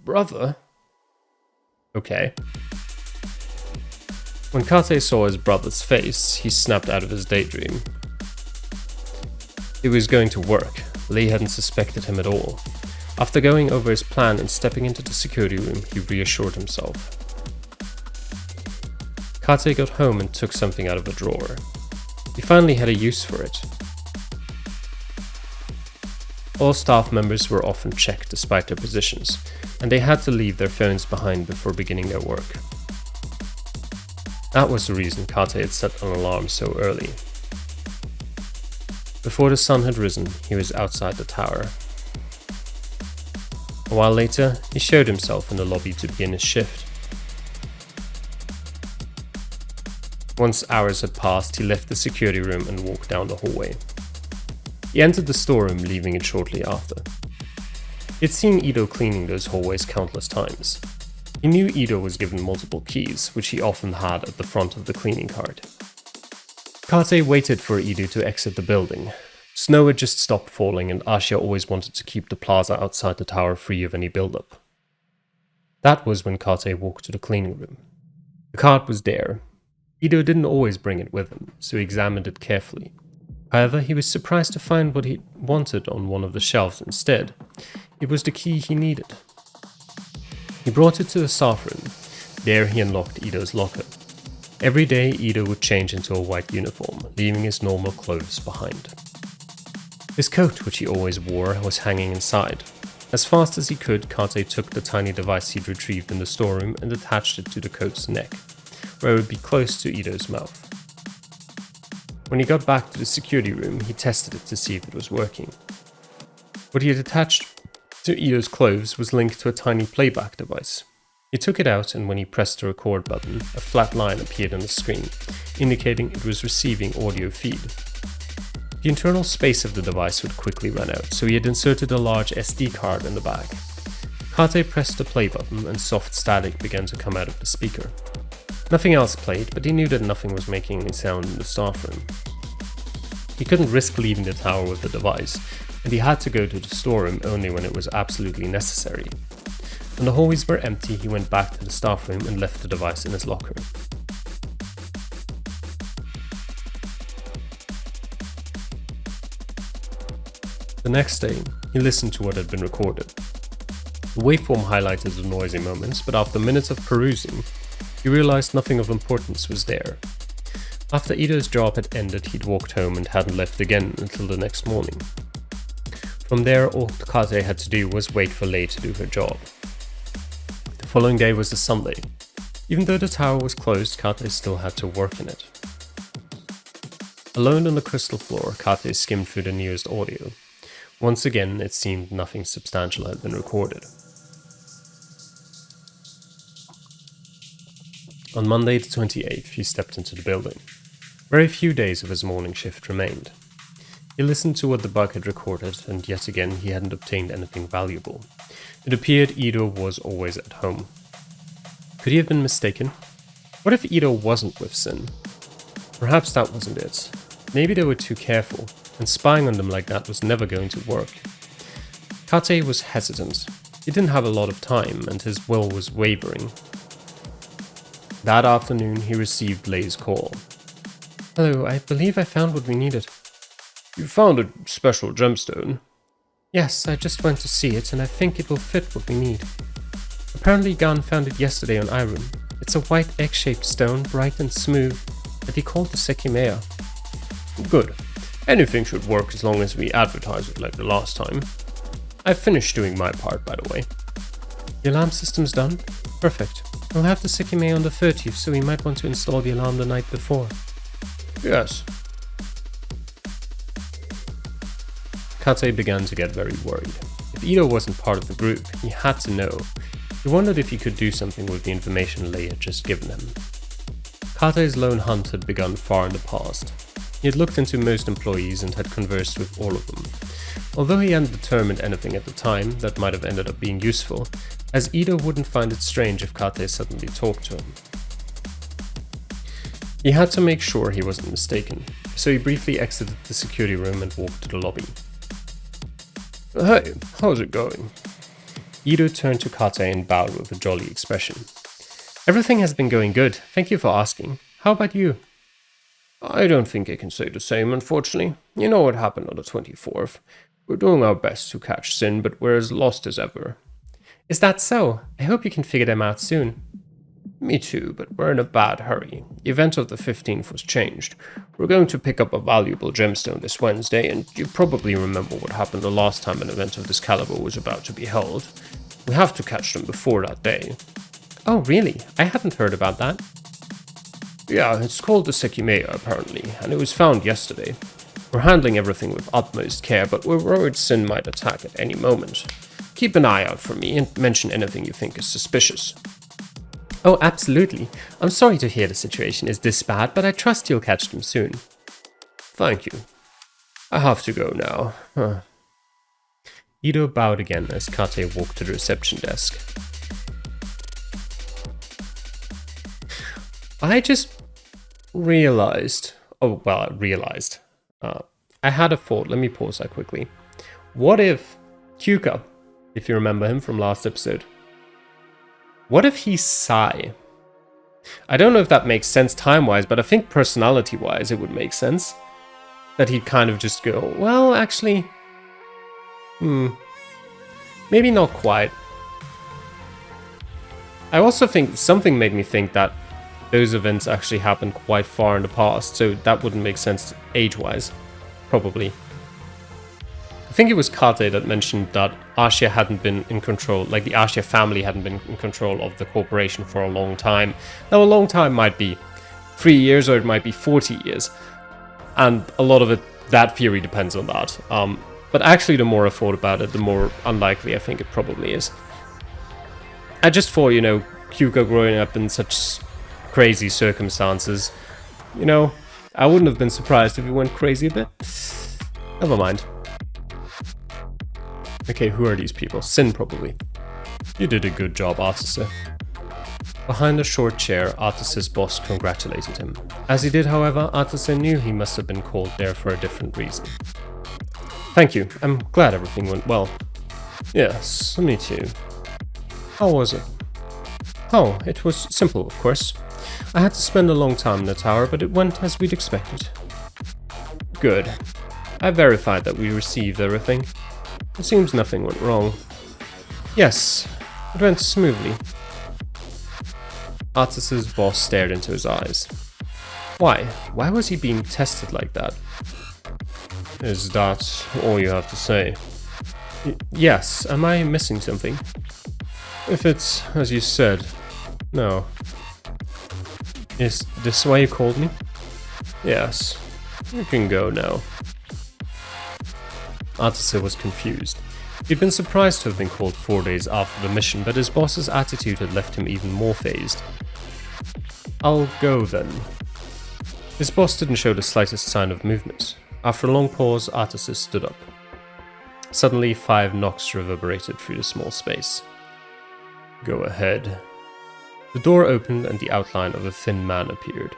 Brother? Okay. When Kate saw his brother's face, he snapped out of his daydream. He was going to work. Lee hadn't suspected him at all. After going over his plan and stepping into the security room, he reassured himself. Kate got home and took something out of a drawer. He finally had a use for it. All staff members were often checked despite their positions, and they had to leave their phones behind before beginning their work. That was the reason Kate had set an alarm so early. Before the sun had risen, he was outside the tower. A while later, he showed himself in the lobby to begin his shift. Once hours had passed, he left the security room and walked down the hallway. He entered the storeroom, leaving it shortly after. He had seen Ido cleaning those hallways countless times. He knew Ido was given multiple keys, which he often had at the front of the cleaning cart. Kate waited for Ido to exit the building. Snow had just stopped falling, and Asha always wanted to keep the plaza outside the tower free of any buildup. That was when Kate walked to the cleaning room. The cart was there. Ido didn't always bring it with him, so he examined it carefully. However, he was surprised to find what he wanted on one of the shelves instead. It was the key he needed. He brought it to the staff room. There he unlocked Ido's locker. Every day, Ido would change into a white uniform, leaving his normal clothes behind. His coat, which he always wore, was hanging inside. As fast as he could, Kate took the tiny device he'd retrieved in the storeroom and attached it to the coat's neck, where it would be close to Ido's mouth. When he got back to the security room, he tested it to see if it was working. What he had attached to Ido's clothes was linked to a tiny playback device. He took it out, and when he pressed the record button, a flat line appeared on the screen, indicating it was receiving audio feed. The internal space of the device would quickly run out, so he had inserted a large SD card in the bag. Kate pressed the play button, and soft static began to come out of the speaker. Nothing else played, but he knew that nothing was making any sound in the staff room. He couldn't risk leaving the tower with the device, and he had to go to the storeroom only when it was absolutely necessary. When the hallways were empty, he went back to the staff room and left the device in his locker. The next day, he listened to what had been recorded. The waveform highlighted the noisy moments, but after minutes of perusing, he realized nothing of importance was there. After Ido's job had ended, he'd walked home and hadn't left again until the next morning. From there, all Kate had to do was wait for Lei to do her job. The following day was a Sunday. Even though the tower was closed, Kate still had to work in it. Alone on the crystal floor, Kate skimmed through the nearest audio. Once again, it seemed nothing substantial had been recorded. On Monday the 28th, he stepped into the building. Very few days of his morning shift remained. He listened to what the bug had recorded, and yet again he hadn't obtained anything valuable. It appeared Ido was always at home. Could he have been mistaken? What if Ido wasn't with Sin? Perhaps that wasn't it. Maybe they were too careful, and spying on them like that was never going to work. Kate was hesitant. He didn't have a lot of time, and his will was wavering. That afternoon, he received Lei's call. "Hello, I believe I found what we needed." "You found a special gemstone?" "Yes, I just went to see it, and I think it will fit what we need. Apparently Gan found it yesterday on Irem. It's a white egg-shaped stone, bright and smooth, that he called the Sekimeiya." "Good. Anything should work as long as we advertise it like the last time. I finished doing my part, by the way." "The alarm system's done? Perfect. We'll have the Sekimeiya on the 30th, so we might want to install the alarm the night before." "Yes." Kate began to get very worried. If Ido wasn't part of the group, he had to know. He wondered if he could do something with the information Lei had just given him. Kate's lone hunt had begun far in the past. He had looked into most employees and had conversed with all of them. Although he hadn't determined anything at the time that might have ended up being useful, as Ido wouldn't find it strange if Kate suddenly talked to him. He had to make sure he wasn't mistaken, so he briefly exited the security room and walked to the lobby. "Hey, how's it going?" Ido turned to Kate and bowed with a jolly expression. Everything has been going good. Thank you for asking. How about you? I don't think I can say the same, unfortunately. You know what happened on the 24th. We're doing our best to catch Sin, but we're as lost as ever. Is that so? I hope you can figure them out soon. Me too, but we're in a bad hurry. The event of the 15th was changed. We're going to pick up a valuable gemstone this Wednesday, and you probably remember what happened the last time an event of this caliber was about to be held. We have to catch them before that day. Oh, really? I hadn't heard about that. Yeah, it's called the Sekimeiya, apparently, and it was found yesterday. We're handling everything with utmost care, but we're worried Sin might attack at any moment. Keep an eye out for me and mention anything you think is suspicious. Oh, absolutely. I'm sorry to hear the situation is this bad, but I trust you'll catch them soon. Thank you. I have to go now. Ido bowed again as Kate walked to the reception desk. I just realized... I had a thought. Let me pause that quickly. What if Kyuka, if you remember him from last episode, what if he's Sai? I don't know if that makes sense time-wise, but I think personality-wise it would make sense. That he'd kind of just go, well, actually... maybe not quite. I also think something made me think that those events actually happened quite far in the past, so that wouldn't make sense age-wise. Probably. I think it was Kate that mentioned that Ashia hadn't been in control, like the Ashia family hadn't been in control of the corporation for a long time. Now, a long time might be 3 years or it might be 40 years. And a lot of it, that theory depends on that. But actually, the more I thought about it, the more unlikely I think it probably is. I just thought, you know, Kyuka growing up in such crazy circumstances, you know, I wouldn't have been surprised if he went crazy a bit. Never mind. Okay, who are these people? Sin, probably. You did a good job, Artiser. Behind a short chair, Artiser's boss congratulated him. As he did, however, Artiser knew he must have been called there for a different reason. Thank you. I'm glad everything went well. Yes, me too. How was it? Oh, it was simple, of course. I had to spend a long time in the tower, but it went as we'd expected. Good. I verified that we received everything. It seems nothing went wrong. Yes, it went smoothly. Artiser's boss stared into his eyes. Why? Why was he being tested like that? Is that all you have to say? Yes, am I missing something? If it's as you said, no. Is this why you called me? Yes. You can go now. Artiser was confused. He'd been surprised to have been called 4 days after the mission, but his boss's attitude had left him even more fazed. I'll go then. His boss didn't show the slightest sign of movement. After a long pause, Artiser stood up. Suddenly, 5 knocks reverberated through the small space. Go ahead. The door opened and the outline of a thin man appeared.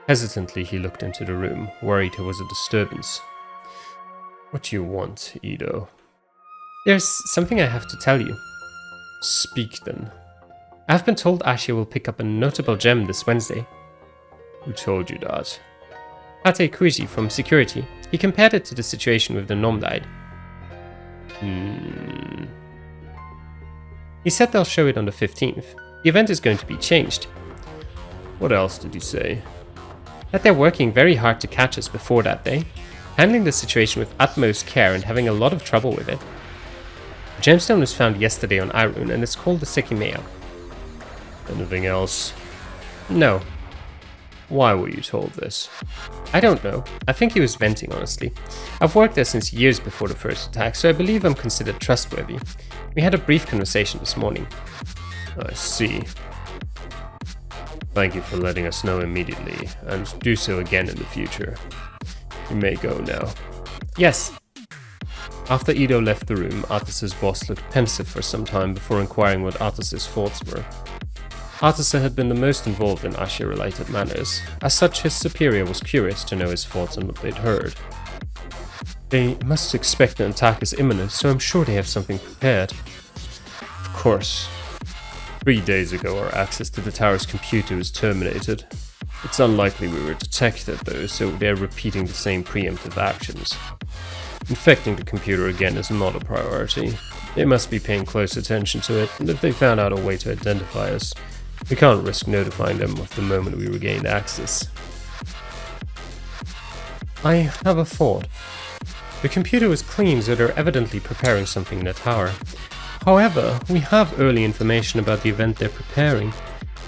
Hesitantly, he looked into the room, worried there was a disturbance. What do you want, Ido? There's something I have to tell you. Speak then. I've been told Ashia will pick up a notable gem this Wednesday. Who told you that? Tate Kuiji from security. He compared it to the situation with the Nomdide. He said they'll show it on the 15th. The event is going to be changed. What else did he say? That they're working very hard to catch us before that day, handling the situation with utmost care and having a lot of trouble with it. The gemstone was found yesterday on Irun and it's called the Sekimeiya. Anything else? No. Why were you told this? I don't know. I think he was venting, honestly. I've worked there since years before the first attack, so I believe I'm considered trustworthy. We had a brief conversation this morning. I see. Thank you for letting us know immediately, and do so again in the future. You may go now. Yes. After Ido left the room, Artiser's boss looked pensive for some time before inquiring what Artiser's thoughts were. Artiser had been the most involved in Ashia-related matters. As such, his superior was curious to know his thoughts on what they'd heard. They must expect an attack is imminent, so I'm sure they have something prepared. course. 3 days ago, our access to the tower's computer was terminated. It's unlikely we were detected, though, so they're repeating the same preemptive actions. Infecting the computer again is not a priority. They must be paying close attention to it, and if they found out a way to identify us, we can't risk notifying them of the moment we regained access. I have a thought. The computer was clean, so they're evidently preparing something in the tower. However, we have early information about the event they're preparing.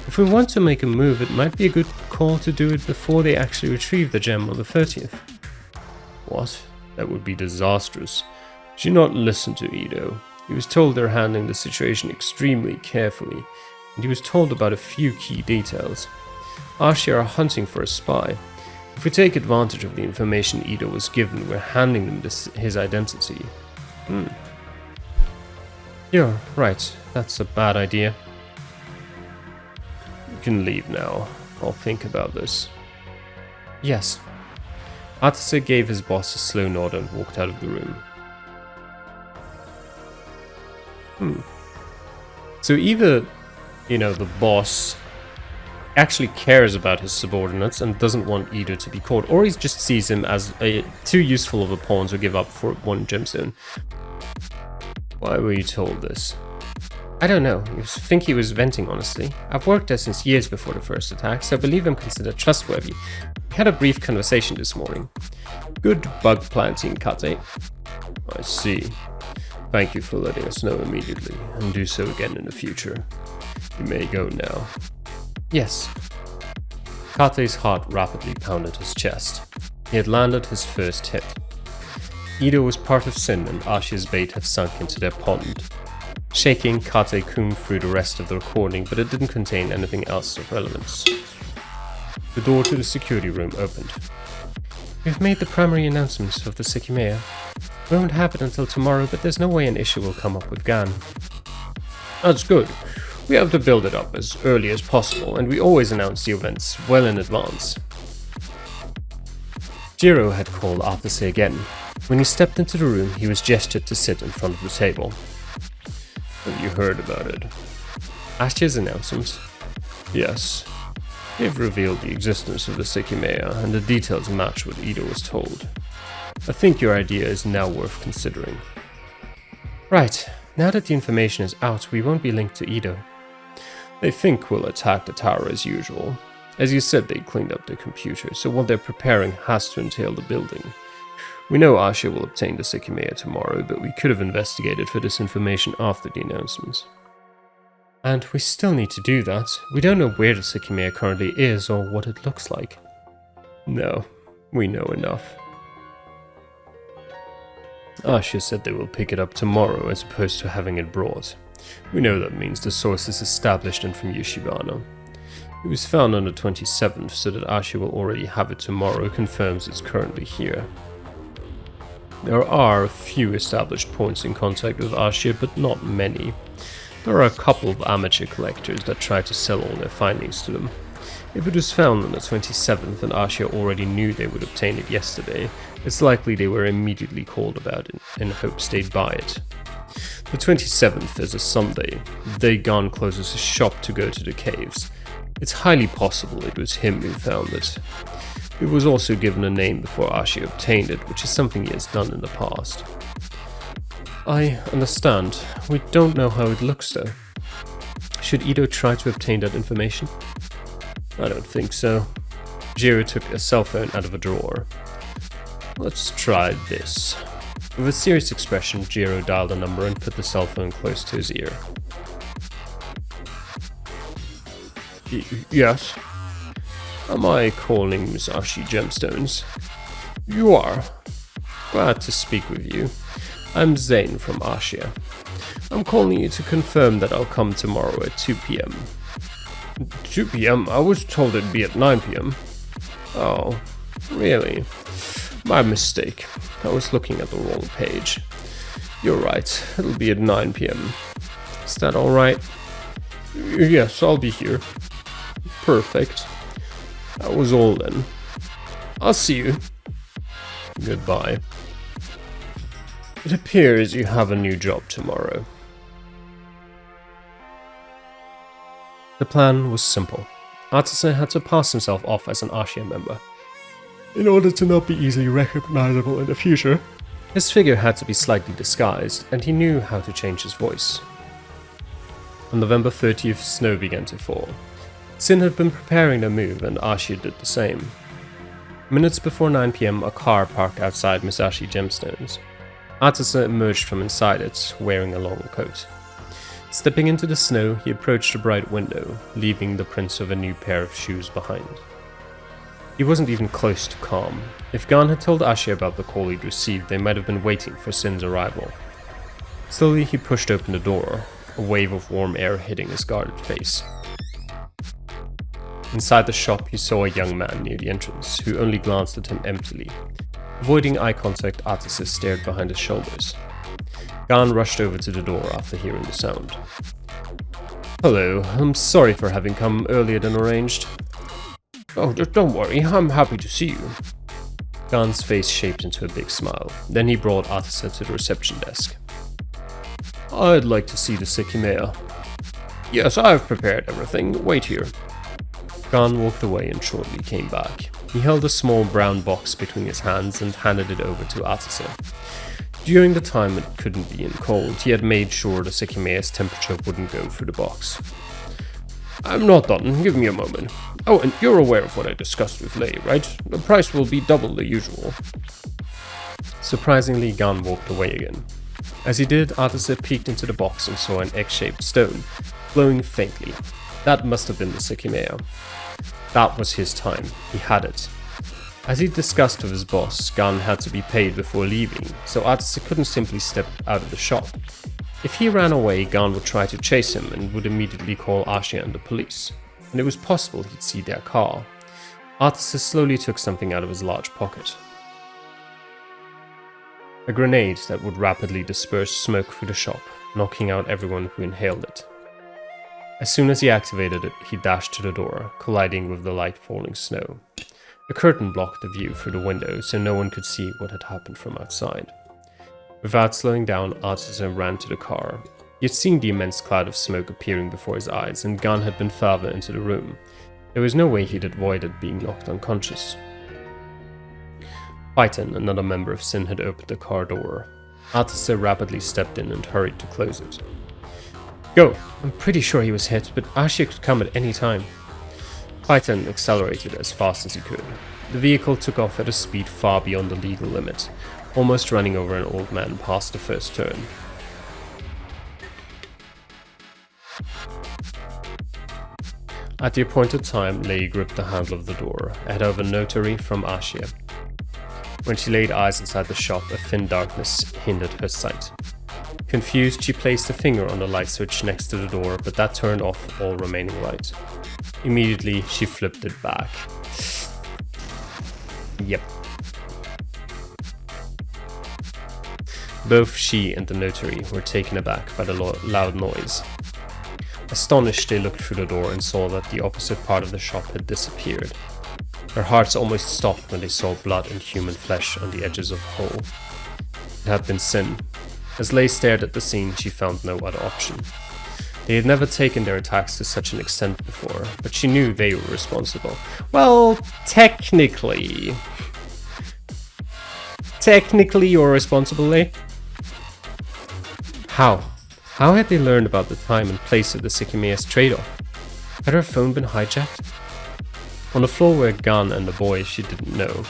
If we want to make a move, it might be a good call to do it before they actually retrieve the gem on the 30th. What? That would be disastrous. Do not listen to Ido. He was told they're handling the situation extremely carefully, and he was told about a few key details. Ashi are hunting for a spy. If we take advantage of the information Ido was given, we're handing them his identity. You're right, that's a bad idea. You can leave now. I'll think about this. Yes. Atase gave his boss a slow nod and walked out of the room. So either, the boss actually cares about his subordinates and doesn't want Ido to be caught, or he just sees him as too useful of a pawn to give up for one gemstone. Why were you told this? I don't know. I think he was venting, honestly. I've worked there since years before the first attack, so I believe I'm considered trustworthy. We had a brief conversation this morning. Good bug planting, Kate. I see. Thank you for letting us know immediately, and do so again in the future. You may go now. Yes. Kate's heart rapidly pounded his chest. He had landed his first hit. Ido was part of Sin, and Ashi's bait had sunk into their pond. Shaking, Kate combed through the rest of the recording, but it didn't contain anything else of relevance. The door to the security room opened. We've made the primary announcements of the Sekimeiya. We won't have it until tomorrow, but there's no way an issue will come up with Gan. That's good. We have to build it up as early as possible, and we always announce the events well in advance. Jiro had called Atase again. When he stepped into the room, he was gestured to sit in front of the table. Have you heard about it? Ashi's announcement? Yes. They've revealed the existence of the Sekimeiya, and the details match what Ido was told. I think your idea is now worth considering. Right. Now that the information is out, we won't be linked to Ido. They think we'll attack the tower as usual. As you said, they cleaned up their computer, so what they're preparing has to entail the building. We know Asha will obtain the Sekimeiya tomorrow, but we could have investigated for this information after the announcements. And we still need to do that. We don't know where the Sekimeiya currently is or what it looks like. No, we know enough. Asha said they will pick it up tomorrow as opposed to having it brought. We know that means the source is established and from Yoshibana. It was found on the 27th, so that Asha will already have it tomorrow confirms it's currently here. There are a few established points in contact with Asha, but not many. There are a couple of amateur collectors that try to sell all their findings to them. If it was found on the 27th and Asha already knew they would obtain it yesterday, it's likely they were immediately called about it in hopes they'd buy it. The 27th is a Sunday, the day Gon closes his shop to go to the caves. It's highly possible it was him who found it. It was also given a name before Asha obtained it, which is something he has done in the past. I understand. We don't know how it looks though. Should Ido try to obtain that information? I don't think so. Jiro took a cell phone out of a drawer. Let's try this. With a serious expression, Jiro dialed a number and put the cell phone close to his ear. Yes? Am I calling Musashi Gemstones? You are. Glad to speak with you. I'm Zane from Asia. I'm calling you to confirm that I'll come tomorrow at 2 p.m. 2 p.m? I was told it'd be at 9 p.m. Oh, really? My mistake. I was looking at the wrong page. You're right, it'll be at 9 p.m. Is that alright? Yes, I'll be here. Perfect. That was all then. I'll see you. Goodbye. It appears you have a new job tomorrow. The plan was simple. Artisan had to pass himself off as an Ashia member. In order to not be easily recognizable in the future, his figure had to be slightly disguised, and he knew how to change his voice. On November 30th, snow began to fall. Sin had been preparing their move, and Ashia did the same. Minutes before 9 PM, a car parked outside Musashi Gemstones. Artisan emerged from inside it, wearing a long coat. Stepping into the snow, he approached a bright window, leaving the prints of a new pair of shoes behind. He wasn't even close to calm. If Gan had told Ashia about the call he'd received, they might have been waiting for Sin's arrival. Slowly, he pushed open the door, a wave of warm air hitting his guarded face. Inside the shop, he saw a young man near the entrance, who only glanced at him emptily. Avoiding eye contact, Artisan stared behind his shoulders. Gan rushed over to the door after hearing the sound. "Hello, I'm sorry for having come earlier than arranged." "Oh, don't worry, I'm happy to see you." Gan's face shaped into a big smile. Then he brought Artisan to the reception desk. "I'd like to see the Sekimeiya." "Yes, I've prepared everything. Wait here." Gan walked away and shortly came back. He held a small brown box between his hands and handed it over to Artisan. During the time it couldn't be in cold, he had made sure the Sekimeiya's temperature wouldn't go through the box. "I'm not done, give me a moment. Oh, and you're aware of what I discussed with Lei, right? The price will be double the usual." Surprisingly, Gan walked away again. As he did, Artisan peeked into the box and saw an egg-shaped stone, glowing faintly. That must have been the Sekimeiya. That was his time. He had it. As he discussed with his boss, Gan had to be paid before leaving, so Artisan couldn't simply step out of the shop. If he ran away, Gan would try to chase him and would immediately call Ashia and the police, and it was possible he'd see their car. Artisan slowly took something out of his large pocket. A grenade that would rapidly disperse smoke through the shop, knocking out everyone who inhaled it. As soon as he activated it, he dashed to the door, colliding with the light falling snow. A curtain blocked the view through the window, so no one could see what had happened from outside. Without slowing down, Artisan ran to the car. He had seen the immense cloud of smoke appearing before his eyes, and Gan had been further into the room. There was no way he'd avoided being knocked unconscious. Python, another member of Sin, had opened the car door. Artisan rapidly stepped in and hurried to close it. "Go! I'm pretty sure he was hit, but Ashia could come at any time." Python accelerated as fast as he could. The vehicle took off at a speed far beyond the legal limit, almost running over an old man past the first turn. At the appointed time, Lei gripped the handle of the door, ahead of a notary from Ashia. When she laid eyes inside the shop, a thin darkness hindered her sight. Confused, she placed a finger on the light switch next to the door, but that turned off all remaining light. Immediately, she flipped it back. Yep. Both she and the notary were taken aback by the loud noise. Astonished, they looked through the door and saw that the opposite part of the shop had disappeared. Their hearts almost stopped when they saw blood and human flesh on the edges of the hole. It had been Sin. As Lei stared at the scene, she found no other option. They had never taken their attacks to such an extent before, but she knew they were responsible. Well, technically. Technically you're responsible, Lei. How? How had they learned about the time and place of the Sekimeiya's trade-off? Had her phone been hijacked? On the floor were Gan and the boy, she didn't know.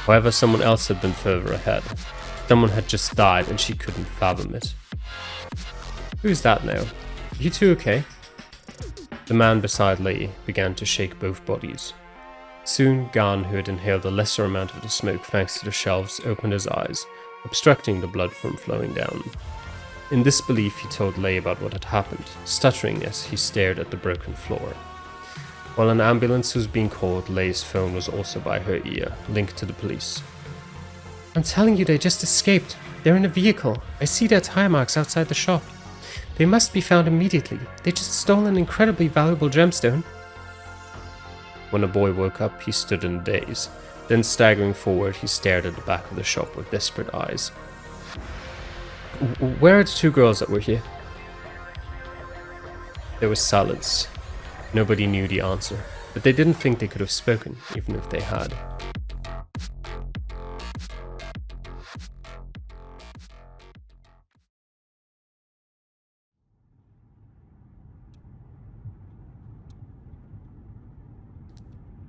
However, someone else had been further ahead. Someone had just died and she couldn't fathom it. Who's that now? You two okay? The man beside Lei began to shake both bodies. Soon, Gan, who had inhaled a lesser amount of the smoke thanks to the shelves, opened his eyes, obstructing the blood from flowing down. In disbelief, he told Lei about what had happened, stuttering as he stared at the broken floor. While an ambulance was being called, Lei's phone was also by her ear, linked to the police. I'm telling you, they just escaped. They're in a vehicle. I see their tire marks outside the shop. They must be found immediately. They just stole an incredibly valuable gemstone. When the boy woke up, he stood in a daze. Then staggering forward, he stared at the back of the shop with desperate eyes. Where are the two girls that were here? There was silence. Nobody knew the answer, but they didn't think they could have spoken, even if they had.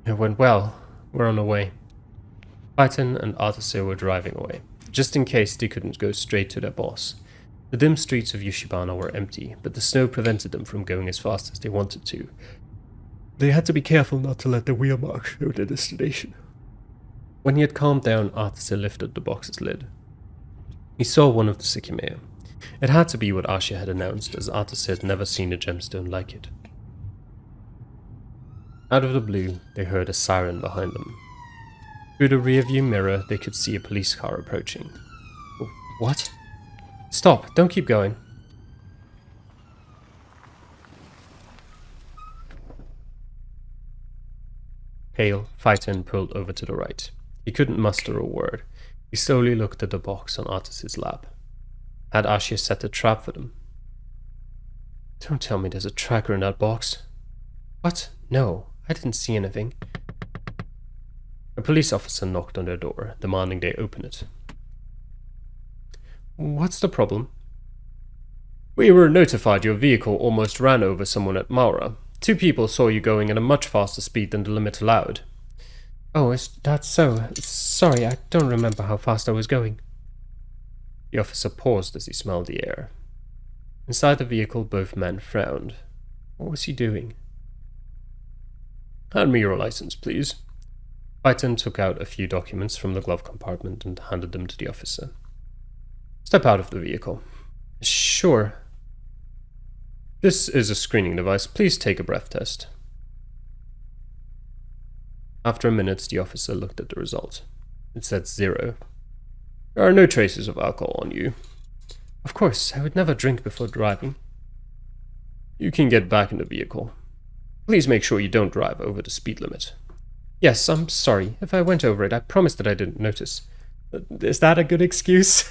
It went well. We're on our way. Python and Artise were driving away, just in case they couldn't go straight to their boss. The dim streets of Yushibana were empty, but the snow prevented them from going as fast as they wanted to. They had to be careful not to let the wheel mark show their destination. When he had calmed down, Artise lifted the box's lid. He saw one of the Sekimeiya. It had to be what Ashia had announced, as Artise had never seen a gemstone like it. Out of the blue, they heard a siren behind them. Through the rearview mirror, they could see a police car approaching. What? Stop! Don't keep going! Pale, Phaeton pulled over to the right. He couldn't muster a word. He slowly looked at the box on Artise's lap. Had Ashia set a trap for them? Don't tell me there's a tracker in that box. What? No, I didn't see anything. A police officer knocked on their door, demanding they open it. What's the problem? We were notified your vehicle almost ran over someone at Maura. 2 people saw you going at a much faster speed than the limit allowed. Oh, is that so? Sorry, I don't remember how fast I was going. The officer paused as he smelled the air. Inside the vehicle, both men frowned. What was he doing? Hand me your license, please. Phaeton took out a few documents from the glove compartment and handed them to the officer. Step out of the vehicle. Sure. This is a screening device. Please take a breath test. After a minute, the officer looked at the result. It said 0. There are no traces of alcohol on you. Of course, I would never drink before driving. You can get back in the vehicle. Please make sure you don't drive over the speed limit. Yes, I'm sorry. If I went over it, I promised that I didn't notice. Is that a good excuse?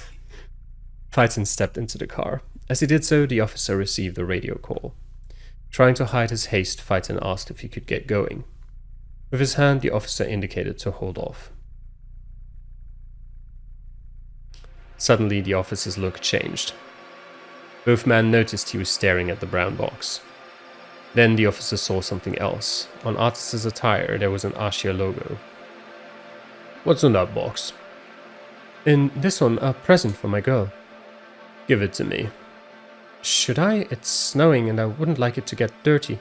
Phaeton stepped into the car. As he did so, the officer received a radio call. Trying to hide his haste, Phaeton asked if he could get going. With his hand, the officer indicated to hold off. Suddenly, the officer's look changed. Both men noticed he was staring at the brown box. Then the officer saw something else. On Artise's attire, there was an Ashia logo. What's in that box? In this one, a present for my girl. Give it to me. Should I? It's snowing and I wouldn't like it to get dirty.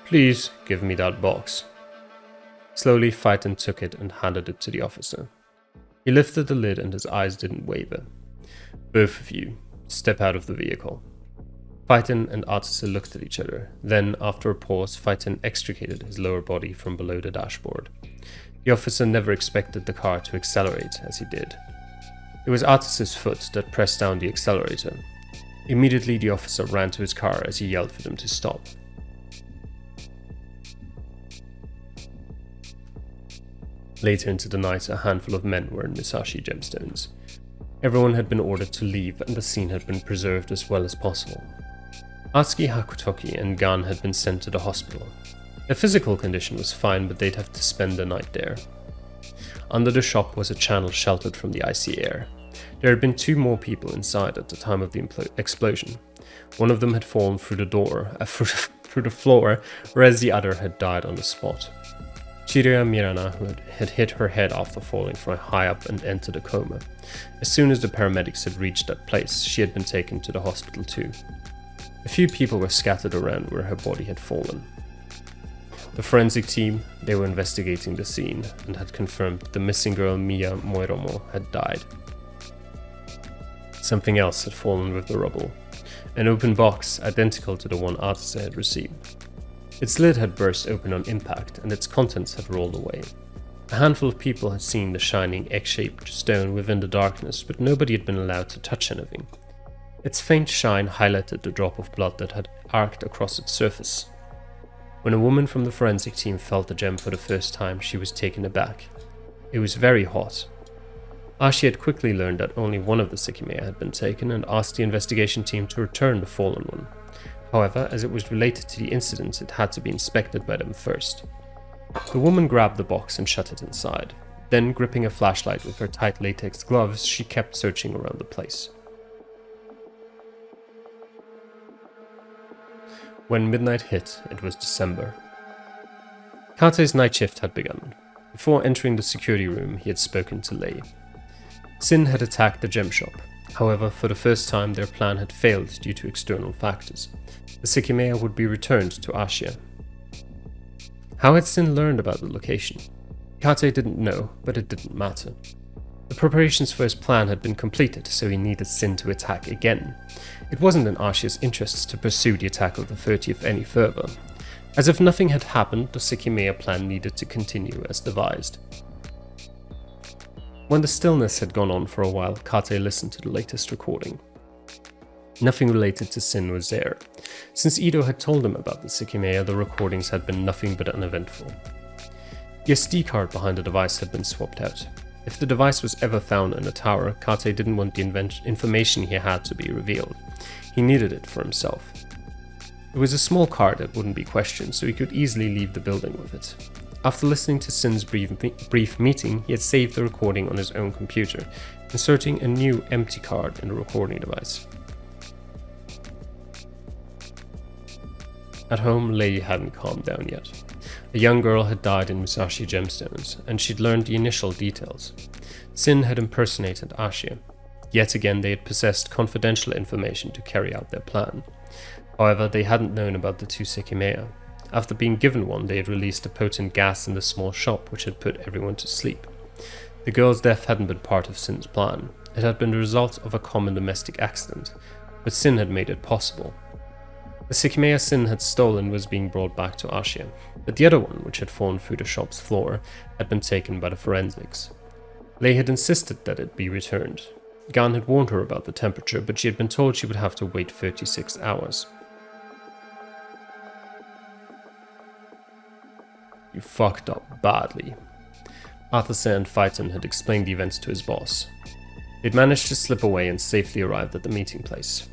Please, give me that box. Slowly, Phaeton took it and handed it to the officer. He lifted the lid and his eyes didn't waver. Both of you, step out of the vehicle. Phaeton and Artise looked at each other. Then, after a pause, Phaeton extricated his lower body from below the dashboard. The officer never expected the car to accelerate as he did. It was Artise's foot that pressed down the accelerator. Immediately, the officer ran to his car as he yelled for them to stop. Later into the night, a handful of men were in Musashi gemstones. Everyone had been ordered to leave, and the scene had been preserved as well as possible. Atsuki Hakutoki and Gan had been sent to the hospital. Their physical condition was fine, but they'd have to spend the night there. Under the shop was a channel sheltered from the icy air. There had been 2 more people inside at the time of the explosion. One of them had fallen through the floor, whereas the other had died on the spot. Chiraya Mirana had hit her head after falling from high up and entered a coma. As soon as the paramedics had reached that place, she had been taken to the hospital too. A few people were scattered around where her body had fallen. The forensic team, they were investigating the scene and had confirmed the missing girl Miya Moiromo had died. Something else had fallen with the rubble. An open box identical to the one Artise had received. Its lid had burst open on impact and its contents had rolled away. A handful of people had seen the shining egg-shaped stone within the darkness, but nobody had been allowed to touch anything. Its faint shine highlighted the drop of blood that had arced across its surface. When a woman from the forensic team felt the gem for the first time, she was taken aback. It was very hot. Ashi had quickly learned that only one of the Sekimeiya had been taken and asked the investigation team to return the fallen one. However, as it was related to the incident, it had to be inspected by them first. The woman grabbed the box and shut it inside. Then, gripping a flashlight with her tight latex gloves, she kept searching around the place. When midnight hit, it was December. Kate's night shift had begun. Before entering the security room, he had spoken to Lei. Sin had attacked the gem shop. However, for the first time, their plan had failed due to external factors. The Sekimeiya would be returned to Asia. How had Sin learned about the location? Kate didn't know, but it didn't matter. The preparations for his plan had been completed, so he needed Sin to attack again. It wasn't in Ashia's interests to pursue the attack of the 30th any further. As if nothing had happened, the Sekimeiya plan needed to continue as devised. When the stillness had gone on for a while, Kate listened to the latest recording. Nothing related to Sin was there. Since Ido had told him about the Sekimeiya, the recordings had been nothing but uneventful. The SD card behind the device had been swapped out. If the device was ever found in a tower, Kate didn't want the information he had to be revealed. He needed it for himself. It was a small card that wouldn't be questioned, so he could easily leave the building with it. After listening to Sin's brief meeting, he had saved the recording on his own computer, inserting a new empty card in the recording device. At home, Lei hadn't calmed down yet. A young girl had died in Musashi gemstones, and she'd learned the initial details. Sin had impersonated Ashia. Yet again, they had possessed confidential information to carry out their plan. However, they hadn't known about the two Sekimeiya. After being given one, they had released a potent gas in the small shop, which had put everyone to sleep. The girl's death hadn't been part of Sin's plan. It had been the result of a common domestic accident, but Sin had made it possible. The Sekimeiya Sin had stolen was being brought back to Ashia, but the other one, which had fallen through the shop's floor, had been taken by the forensics. Lei had insisted that it be returned. Gan had warned her about the temperature, but she had been told she would have to wait 36 hours. You fucked up badly. Arthur and Phaeton had explained the events to his boss. They'd managed to slip away and safely arrived at the meeting place.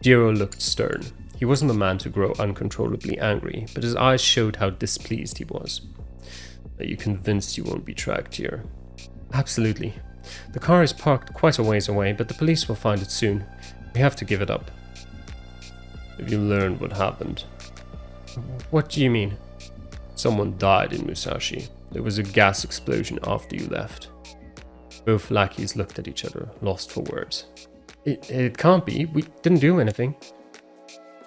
Jiro looked stern. He wasn't a man to grow uncontrollably angry, but his eyes showed how displeased he was. Are you convinced you won't be tracked here? Absolutely. The car is parked quite a ways away, but the police will find it soon. We have to give it up. Have you learned what happened? What do you mean? Someone died in Musashi. There was a gas explosion after you left. Both lackeys looked at each other, lost for words. It can't be. We didn't do anything.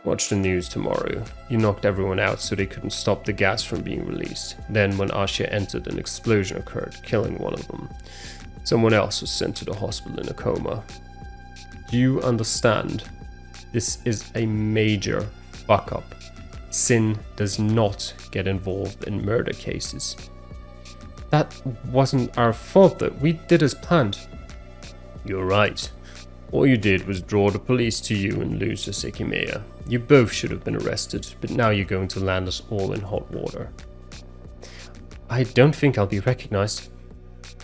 Watch the news tomorrow. You knocked everyone out so they couldn't stop the gas from being released. Then when Ashia entered, an explosion occurred, killing one of them. Someone else was sent to the hospital in a coma. Do you understand? This is a major fuck-up. Sin does not get involved in murder cases. That wasn't our fault though. We did as planned. You're right. All you did was draw the police to you and lose the Sekimeiya. You both should have been arrested, but now you're going to land us all in hot water. I don't think I'll be recognized.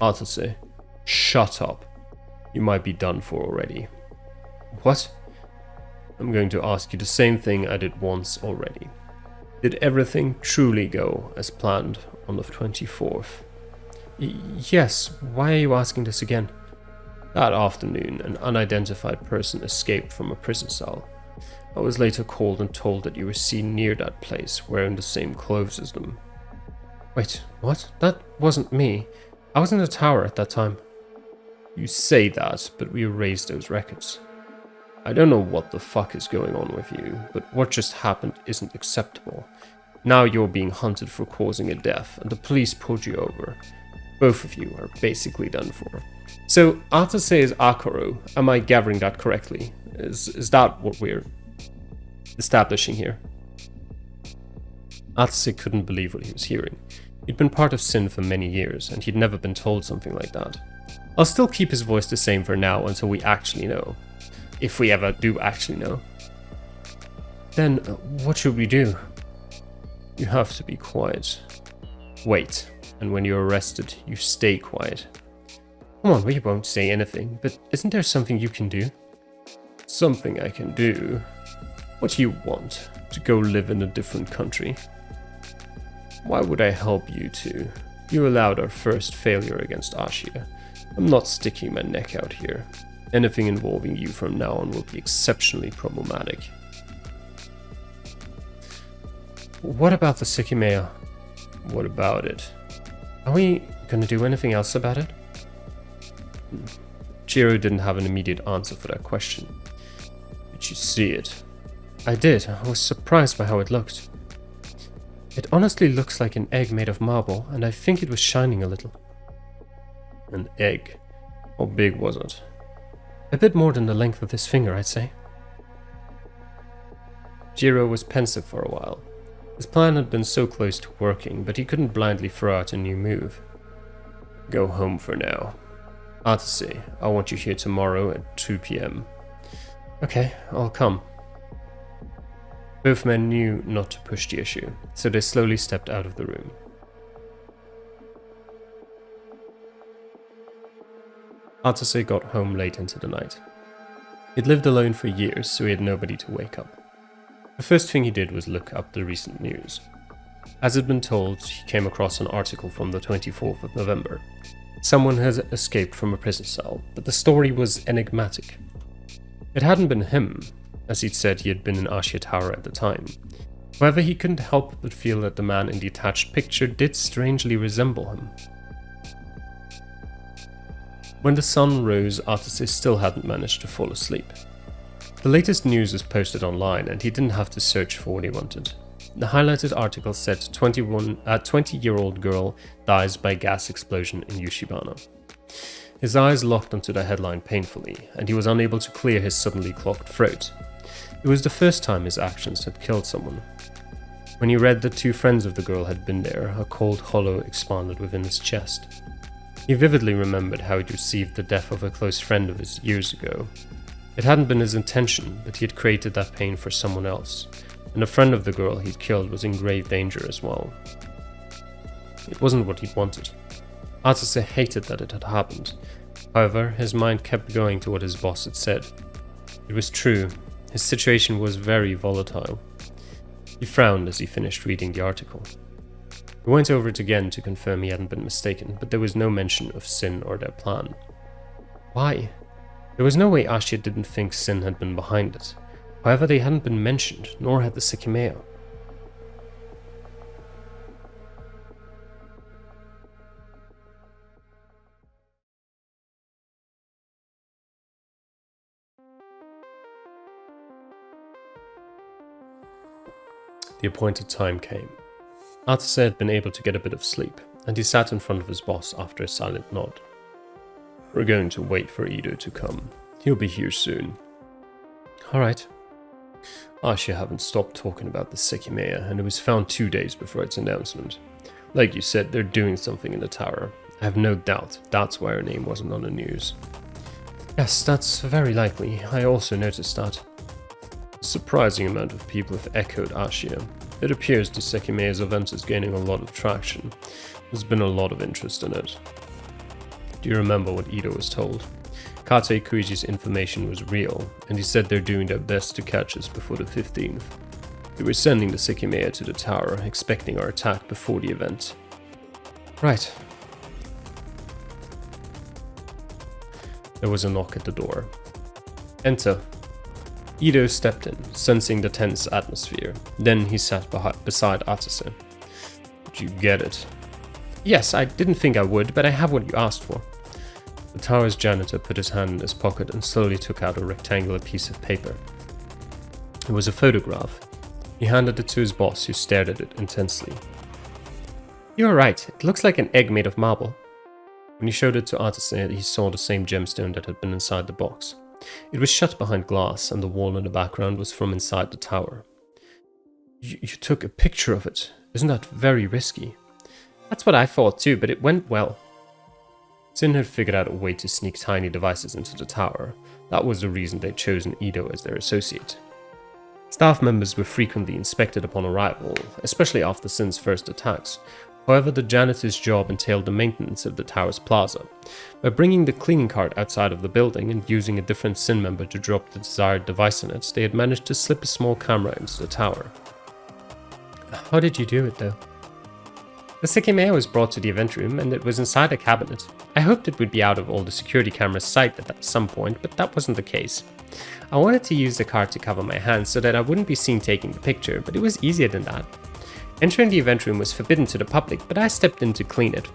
Arthur, shut up. You might be done for already. What? I'm going to ask you the same thing I did once already. Did everything truly go as planned on the 24th? Yes, why are you asking this again? That afternoon, an unidentified person escaped from a prison cell. I was later called and told that you were seen near that place, wearing the same clothes as them. Wait, what? That wasn't me. I was in the tower at that time. You say that, but we erased those records. I don't know what the fuck is going on with you, but what just happened isn't acceptable. Now you're being hunted for causing a death, and the police pulled you over. Both of you are basically done for. So, Arthur says Akaro. Am I gathering that correctly? Is that what we're establishing here? Arthur couldn't believe what he was hearing. He'd been part of Sin for many years, and he'd never been told something like that. I'll still keep his voice the same for now until we actually know. If we ever do actually know. Then, what should we do? You have to be quiet. Wait, and when you're arrested, you stay quiet. Come on, we won't say anything, but isn't there something you can do? Something I can do? What do you want? To go live in a different country? Why would I help you two? You allowed our first failure against Ashia. I'm not sticking my neck out here. Anything involving you from now on will be exceptionally problematic. What about the Sekimeiya? What about it? Are we gonna do anything else about it? Jiro didn't have an immediate answer for that question. Did you see it? I did. I was surprised by how it looked. It honestly looks like an egg made of marble, and I think it was shining a little. An egg? How big was it? A bit more than the length of this finger, I'd say. Jiro was pensive for a while. His plan had been so close to working, but he couldn't blindly throw out a new move. Go home for now. Atase, I want you here tomorrow at 2 p.m. Okay, I'll come. Both men knew not to push the issue, so they slowly stepped out of the room. Atase got home late into the night. He'd lived alone for years, so he had nobody to wake up. The first thing he did was look up the recent news. As had been told, he came across an article from the 24th of November. Someone had escaped from a prison cell, but the story was enigmatic. It hadn't been him, as he'd said he had been in Ashia Tower at the time. However, he couldn't help but feel that the man in the attached picture did strangely resemble him. When the sun rose, Atase still hadn't managed to fall asleep. The latest news was posted online, and he didn't have to search for what he wanted. The highlighted article said 20-year-old girl dies by gas explosion in Yushibana. His eyes locked onto the headline painfully, and he was unable to clear his suddenly clogged throat. It was the first time his actions had killed someone. When he read that 2 friends of the girl had been there, a cold hollow expanded within his chest. He vividly remembered how he'd received the death of a close friend of his years ago. It hadn't been his intention, but he had created that pain for someone else, and a friend of the girl he'd killed was in grave danger as well. It wasn't what he'd wanted. Atase hated that it had happened. However, his mind kept going to what his boss had said. It was true. His situation was very volatile. He frowned as he finished reading the article. He went over it again to confirm he hadn't been mistaken, but there was no mention of Sin or their plan. Why? There was no way Ashia didn't think Sin had been behind it. However, they hadn't been mentioned, nor had the Sekimeiya. The appointed time came. Atase had been able to get a bit of sleep, and he sat in front of his boss after a silent nod. We're going to wait for Ido to come. He'll be here soon. Alright. Ashia haven't stopped talking about the Sekimeiya, and it was found 2 days before its announcement. Like you said, they're doing something in the tower. I have no doubt that's why her name wasn't on the news. Yes, that's very likely. I also noticed that. A surprising amount of people have echoed Ashia. It appears the Sekimeiya's event is gaining a lot of traction. There's been a lot of interest in it. Do you remember what Ido was told? Kate Kuiji's information was real, and he said they're doing their best to catch us before the 15th. They were sending the Sekimeiya to the tower, expecting our attack before the event. Right. There was a knock at the door. Enter. Ido stepped in, sensing the tense atmosphere. Then he sat beside Atase. Did you get it? Yes, I didn't think I would, but I have what you asked for. The tower's janitor put his hand in his pocket and slowly took out a rectangular piece of paper. It was a photograph. He handed it to his boss, who stared at it intensely. You're right, it looks like an egg made of marble. When he showed it to Atase, he saw the same gemstone that had been inside the box. It was shut behind glass, and the wall in the background was from inside the tower. You took a picture of it. Isn't that very risky? That's what I thought too, but it went well. Sin had figured out a way to sneak tiny devices into the tower. That was the reason they'd chosen Ido as their associate. Staff members were frequently inspected upon arrival, especially after Sin's first attacks. However, the janitor's job entailed the maintenance of the tower's plaza. By bringing the cleaning cart outside of the building and using a different SIN member to drop the desired device in it, they had managed to slip a small camera into the tower. How did you do it, though? The Sekimeiya was brought to the event room and it was inside a cabinet. I hoped it would be out of all the security cameras' sight at some point, but that wasn't the case. I wanted to use the cart to cover my hands so that I wouldn't be seen taking the picture, but it was easier than that. Entering the event room was forbidden to the public, but I stepped in to clean it.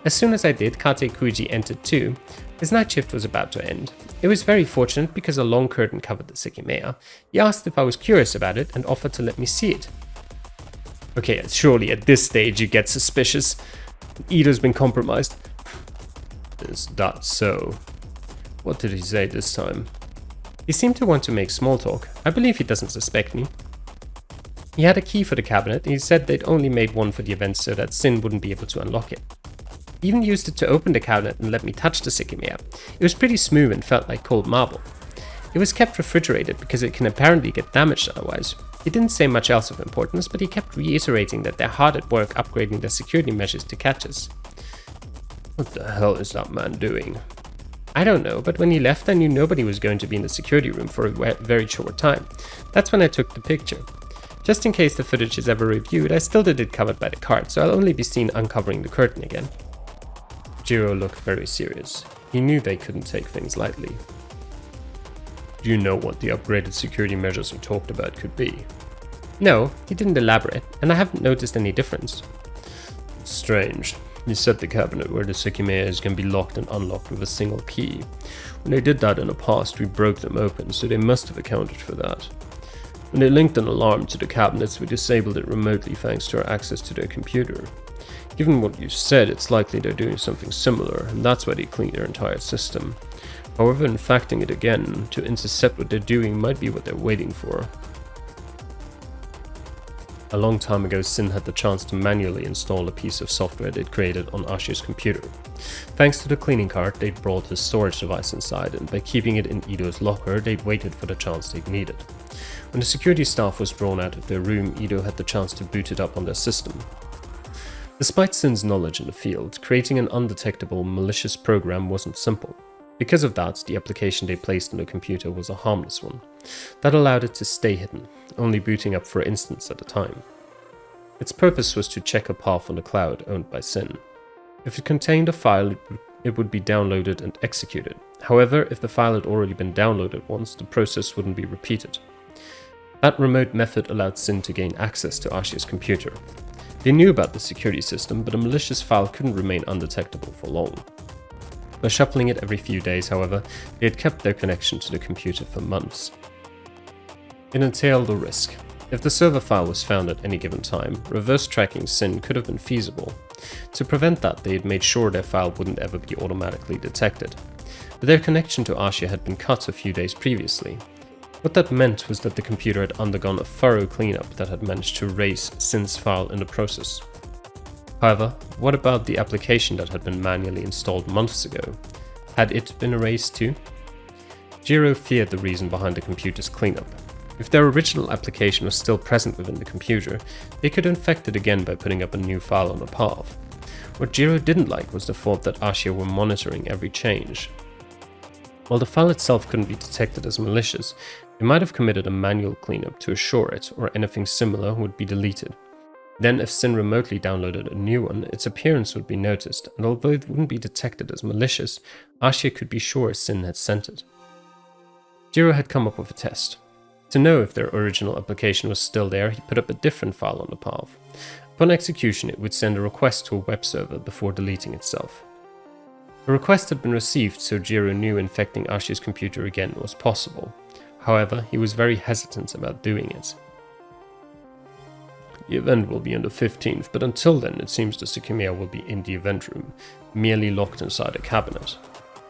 As soon as I did, Kate Kuji entered too. His night shift was about to end. It was very fortunate because a long curtain covered the Sekimeiya. He asked if I was curious about it and offered to let me see it. Okay, surely at this stage you get suspicious. Ito's been compromised. Is that so? What did he say this time? He seemed to want to make small talk. I believe he doesn't suspect me. He had a key for the cabinet and he said they'd only made one for the event so that Sin wouldn't be able to unlock it. He even used it to open the cabinet and let me touch the Sekimeiya. It was pretty smooth and felt like cold marble. It was kept refrigerated because it can apparently get damaged otherwise. He didn't say much else of importance, but he kept reiterating that they're hard at work upgrading their security measures to catch us. What the hell is that man doing? I don't know, but when he left I knew nobody was going to be in the security room for a very short time. That's when I took the picture. Just in case the footage is ever reviewed, I still did it covered by the cart, so I'll only be seen uncovering the curtain again. Jiro looked very serious. He knew they couldn't take things lightly. Do you know what the upgraded security measures he talked about could be? No, he didn't elaborate, and I haven't noticed any difference. It's strange. You said the cabinet where the Sekimeiya can be locked and unlocked with a single key. When they did that in the past, we broke them open, so they must have accounted for that. When they linked an alarm to the cabinets, we disabled it remotely thanks to our access to their computer. Given what you said, it's likely they're doing something similar, and that's why they cleaned their entire system. However, infecting it again to intercept what they're doing might be what they're waiting for. A long time ago, Sin had the chance to manually install a piece of software they'd created on Ashi's computer. Thanks to the cleaning cart, they'd brought his storage device inside, and by keeping it in Ito's locker, they'd waited for the chance they'd need it. When the security staff was drawn out of their room, Ito had the chance to boot it up on their system. Despite Sin's knowledge in the field, creating an undetectable, malicious program wasn't simple. Because of that, the application they placed on the computer was a harmless one. That allowed it to stay hidden, only booting up for an instance at a time. Its purpose was to check a path on the cloud owned by Sin. If it contained a file, it would be downloaded and executed. However, if the file had already been downloaded once, the process wouldn't be repeated. That remote method allowed Sin to gain access to Ashi's computer. They knew about the security system, but a malicious file couldn't remain undetectable for long. By shuffling it every few days, however, they had kept their connection to the computer for months. It entailed a risk. If the server file was found at any given time, reverse tracking Sin could have been feasible. To prevent that, they had made sure their file wouldn't ever be automatically detected. But their connection to Ashi had been cut a few days previously. What that meant was that the computer had undergone a thorough cleanup that had managed to erase Sin's file in the process. However, what about the application that had been manually installed months ago? Had it been erased too? Jiro feared the reason behind the computer's cleanup. If their original application was still present within the computer, they could infect it again by putting up a new file on the path. What Jiro didn't like was the thought that Ashia were monitoring every change. While the file itself couldn't be detected as malicious, they might have committed a manual cleanup to assure it, or anything similar would be deleted. Then if Sin remotely downloaded a new one, its appearance would be noticed, and although it wouldn't be detected as malicious, Ashia could be sure Sin had sent it. Jiro had come up with a test. To know if their original application was still there, he put up a different file on the path. Upon execution, it would send a request to a web server before deleting itself. The request had been received, so Jiro knew infecting Ashi's computer again was possible. However, he was very hesitant about doing it. The event will be on the 15th, but until then it seems the Sekimeiya will be in the event room, merely locked inside a cabinet.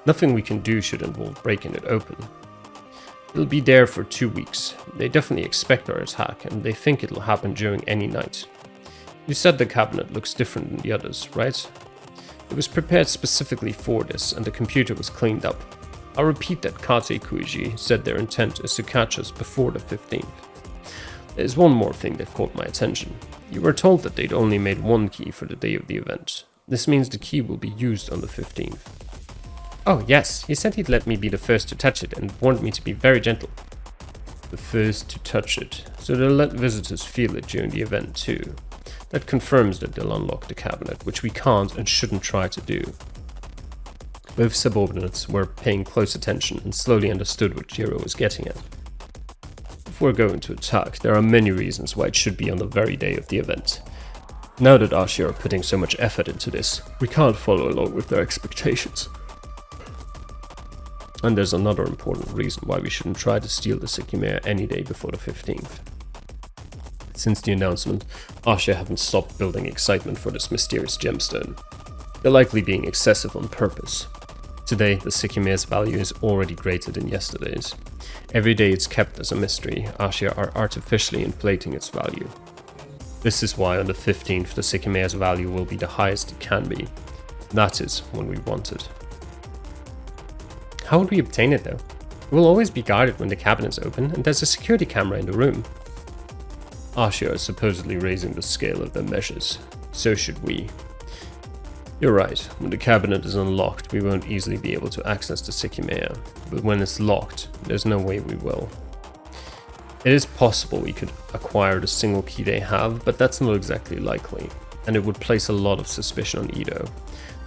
Nothing we can do should involve breaking it open. It'll be there for 2 weeks. They definitely expect our attack, and they think it'll happen during any night. You said the cabinet looks different than the others, right? It was prepared specifically for this, and the computer was cleaned up. I'll repeat that Kate Kuiji said their intent is to catch us before the 15th. There's one more thing that caught my attention. You were told that they'd only made one key for the day of the event. This means the key will be used on the 15th. Oh yes, he said he'd let me be the first to touch it and warned me to be very gentle. The first to touch it, so they'll let visitors feel it during the event too. That confirms that they'll unlock the cabinet, which we can't and shouldn't try to do. Both subordinates were paying close attention and slowly understood what Jiro was getting at. If we're going to attack, there are many reasons why it should be on the very day of the event. Now that Ashia are putting so much effort into this, we can't follow along with their expectations. And there's another important reason why we shouldn't try to steal the Sekimeiya any day before the 15th. Since the announcement, Ashia haven't stopped building excitement for this mysterious gemstone. They're likely being excessive on purpose. Today, the Sekimeiya's value is already greater than yesterday's. Every day it's kept as a mystery, Ashia are artificially inflating its value. This is why on the 15th the Sekimeiya's value will be the highest it can be. That is when we want it. How would we obtain it though? It will always be guarded when the cabinet's open, and there's a security camera in the room. Ashia is supposedly raising the scale of their measures. So should we. You're right, when the cabinet is unlocked we won't easily be able to access the Sekimeiya, but when it's locked, there's no way we will. It is possible we could acquire the single key they have, but that's not exactly likely, and it would place a lot of suspicion on Ido.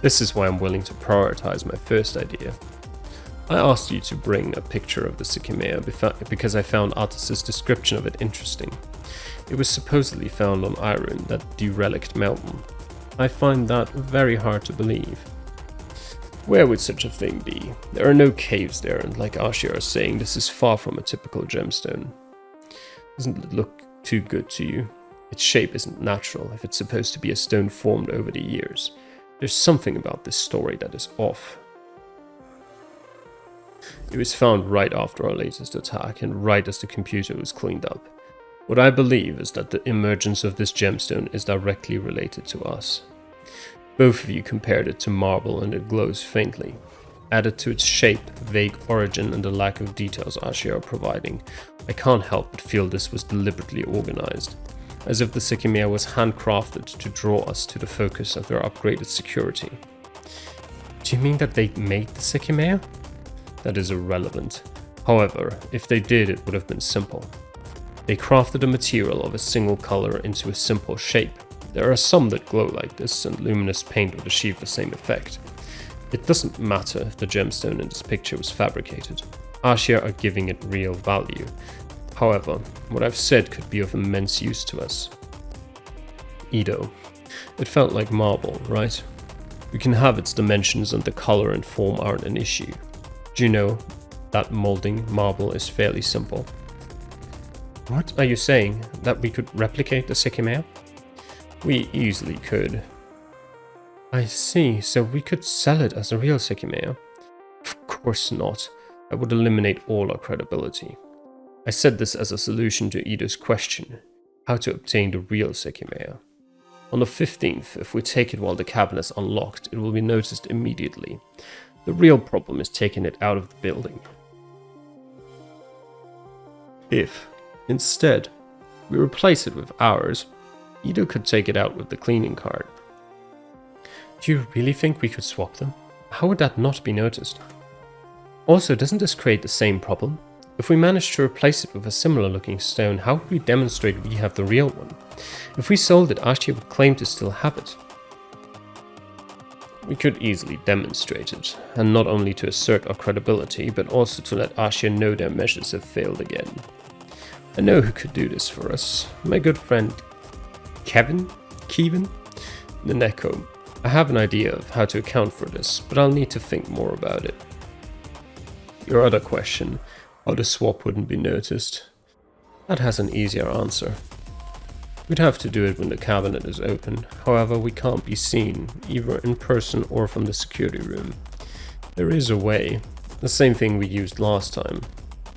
This is why I'm willing to prioritize my first idea. I asked you to bring a picture of the Sekimeiya because I found Artus's description of it interesting. It was supposedly found on Irun, that derelict mountain. I find that very hard to believe. Where would such a thing be? There are no caves there, and like Ashia is saying, this is far from a typical gemstone. Doesn't it look too good to you? Its shape isn't natural if it's supposed to be a stone formed over the years. There's something about this story that is off. It was found right after our latest attack and right as the computer was cleaned up. What I believe is that the emergence of this gemstone is directly related to us. Both of you compared it to marble and it glows faintly. Added to its shape, vague origin and the lack of details Ashia are providing, I can't help but feel this was deliberately organized, as if the Sekimeiya was handcrafted to draw us to the focus of their upgraded security. Do you mean that they made the Sekimeiya? That is irrelevant. However, if they did, it would have been simple. They crafted a material of a single color into a simple shape. There are some that glow like this, and luminous paint would achieve the same effect. It doesn't matter if the gemstone in this picture was fabricated. Ashia are giving it real value. However, what I've said could be of immense use to us. Ido. It felt like marble, right? We can have its dimensions and the color and form aren't an issue. Do you know that molding marble is fairly simple? What are you saying? That we could replicate the Sekimeiya? We easily could. I see, so we could sell it as a real Sekimeiya? Of course not. That would eliminate all our credibility. I said this as a solution to Ido's question, how to obtain the real Sekimeiya. On the 15th, if we take it while the cabinet is unlocked, it will be noticed immediately. The real problem is taking it out of the building. If, instead, we replace it with ours, Ido could take it out with the cleaning card. Do you really think we could swap them? How would that not be noticed? Also, doesn't this create the same problem? If we manage to replace it with a similar looking stone, how would we demonstrate we have the real one? If we sold it, Ashia would claim to still have it. We could easily demonstrate it, and not only to assert our credibility, but also to let Ashia know their measures have failed again. I know who could do this for us. My good friend Kevin? Neneko. I have an idea of how to account for this, but I'll need to think more about it. Your other question, how the swap wouldn't be noticed, that has an easier answer. We'd have to do it when the cabinet is open, however we can't be seen, either in person or from the security room. There is a way, the same thing we used last time,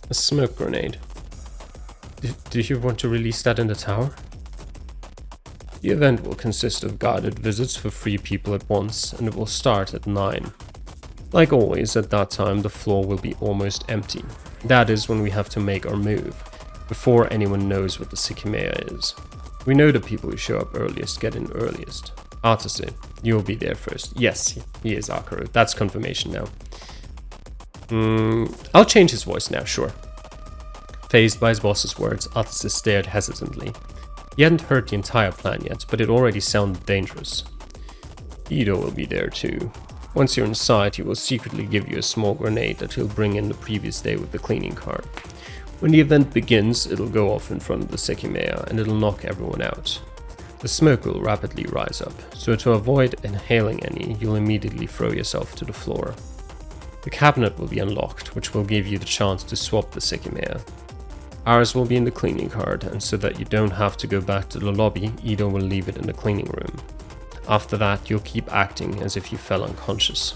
a smoke grenade. Do you want to release that in the tower? The event will consist of guided visits for 3 people at once, and it will start at 9. Like always, at that time the floor will be almost empty. That is when we have to make our move. before anyone knows what the Sekimeiya is. We know the people who show up earliest get in earliest. Artise, you'll be there first. Yes, he is Akaru. That's confirmation now. I'll change his voice now, sure. Fazed by his boss's words, Artise stared hesitantly. He hadn't heard the entire plan yet, but it already sounded dangerous. Ido will be there too. Once you're inside, he will secretly give you a small grenade that he'll bring in the previous day with the cleaning cart. When the event begins, it'll go off in front of the Sekimeiya and it'll knock everyone out. The smoke will rapidly rise up, so to avoid inhaling any, you'll immediately throw yourself to the floor. The cabinet will be unlocked, which will give you the chance to swap the Sekimeiya. Ours will be in the cleaning cart, and so that you don't have to go back to the lobby, Ido will leave it in the cleaning room. After that, you'll keep acting as if you fell unconscious.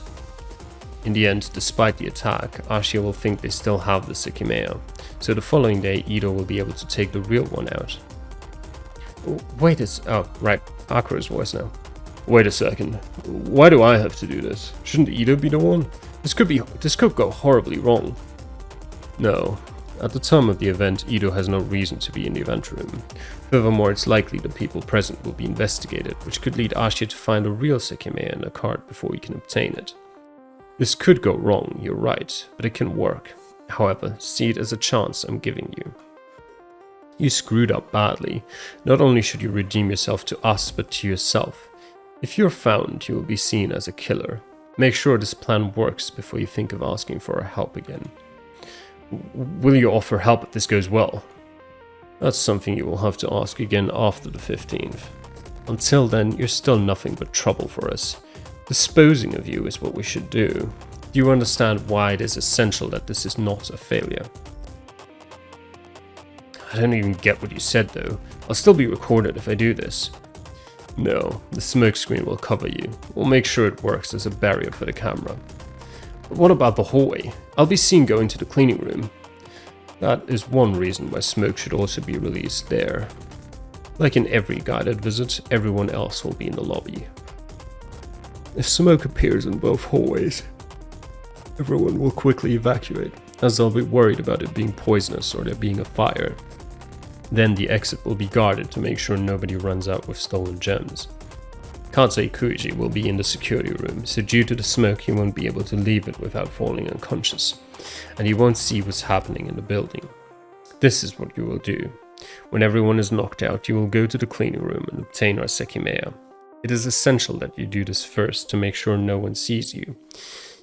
In the end, despite the attack, Ashia will think they still have the Sekimeiya, so the following day Ido will be able to take the real one out. Wait oh, right, Akaru's voice now. Wait a second, why do I have to do this? Shouldn't Ido be the one? This could go horribly wrong. No, at the time of the event, Ido has no reason to be in the event room. Furthermore, it's likely the people present will be investigated, which could lead Ashia to find a real Sekimeiya in the cart before he can obtain it. This could go wrong, you're right, but it can work. However, see it as a chance I'm giving you. You screwed up badly. Not only should you redeem yourself to us, but to yourself. If you're found, you will be seen as a killer. Make sure this plan works before you think of asking for our help again. Will you offer help if this goes well? That's something you will have to ask again after the 15th. Until then, you're still nothing but trouble for us. Disposing of you is what we should do. Do you understand why it is essential that this is not a failure? I don't even get what you said though. I'll still be recorded if I do this. No, the smokescreen will cover you. We'll make sure it works as a barrier for the camera. But what about the hallway? I'll be seen going to the cleaning room. That is one reason why smoke should also be released there. Like in every guided visit, everyone else will be in the lobby. If smoke appears in both hallways, everyone will quickly evacuate, as they'll be worried about it being poisonous or there being a fire. Then the exit will be guarded to make sure nobody runs out with stolen gems. Katsui Kuiji will be in the security room, so due to the smoke he won't be able to leave it without falling unconscious, and he won't see what's happening in the building. This is what you will do. When everyone is knocked out, you will go to the cleaning room and obtain our Sekimeiya. It is essential that you do this first to make sure no one sees you.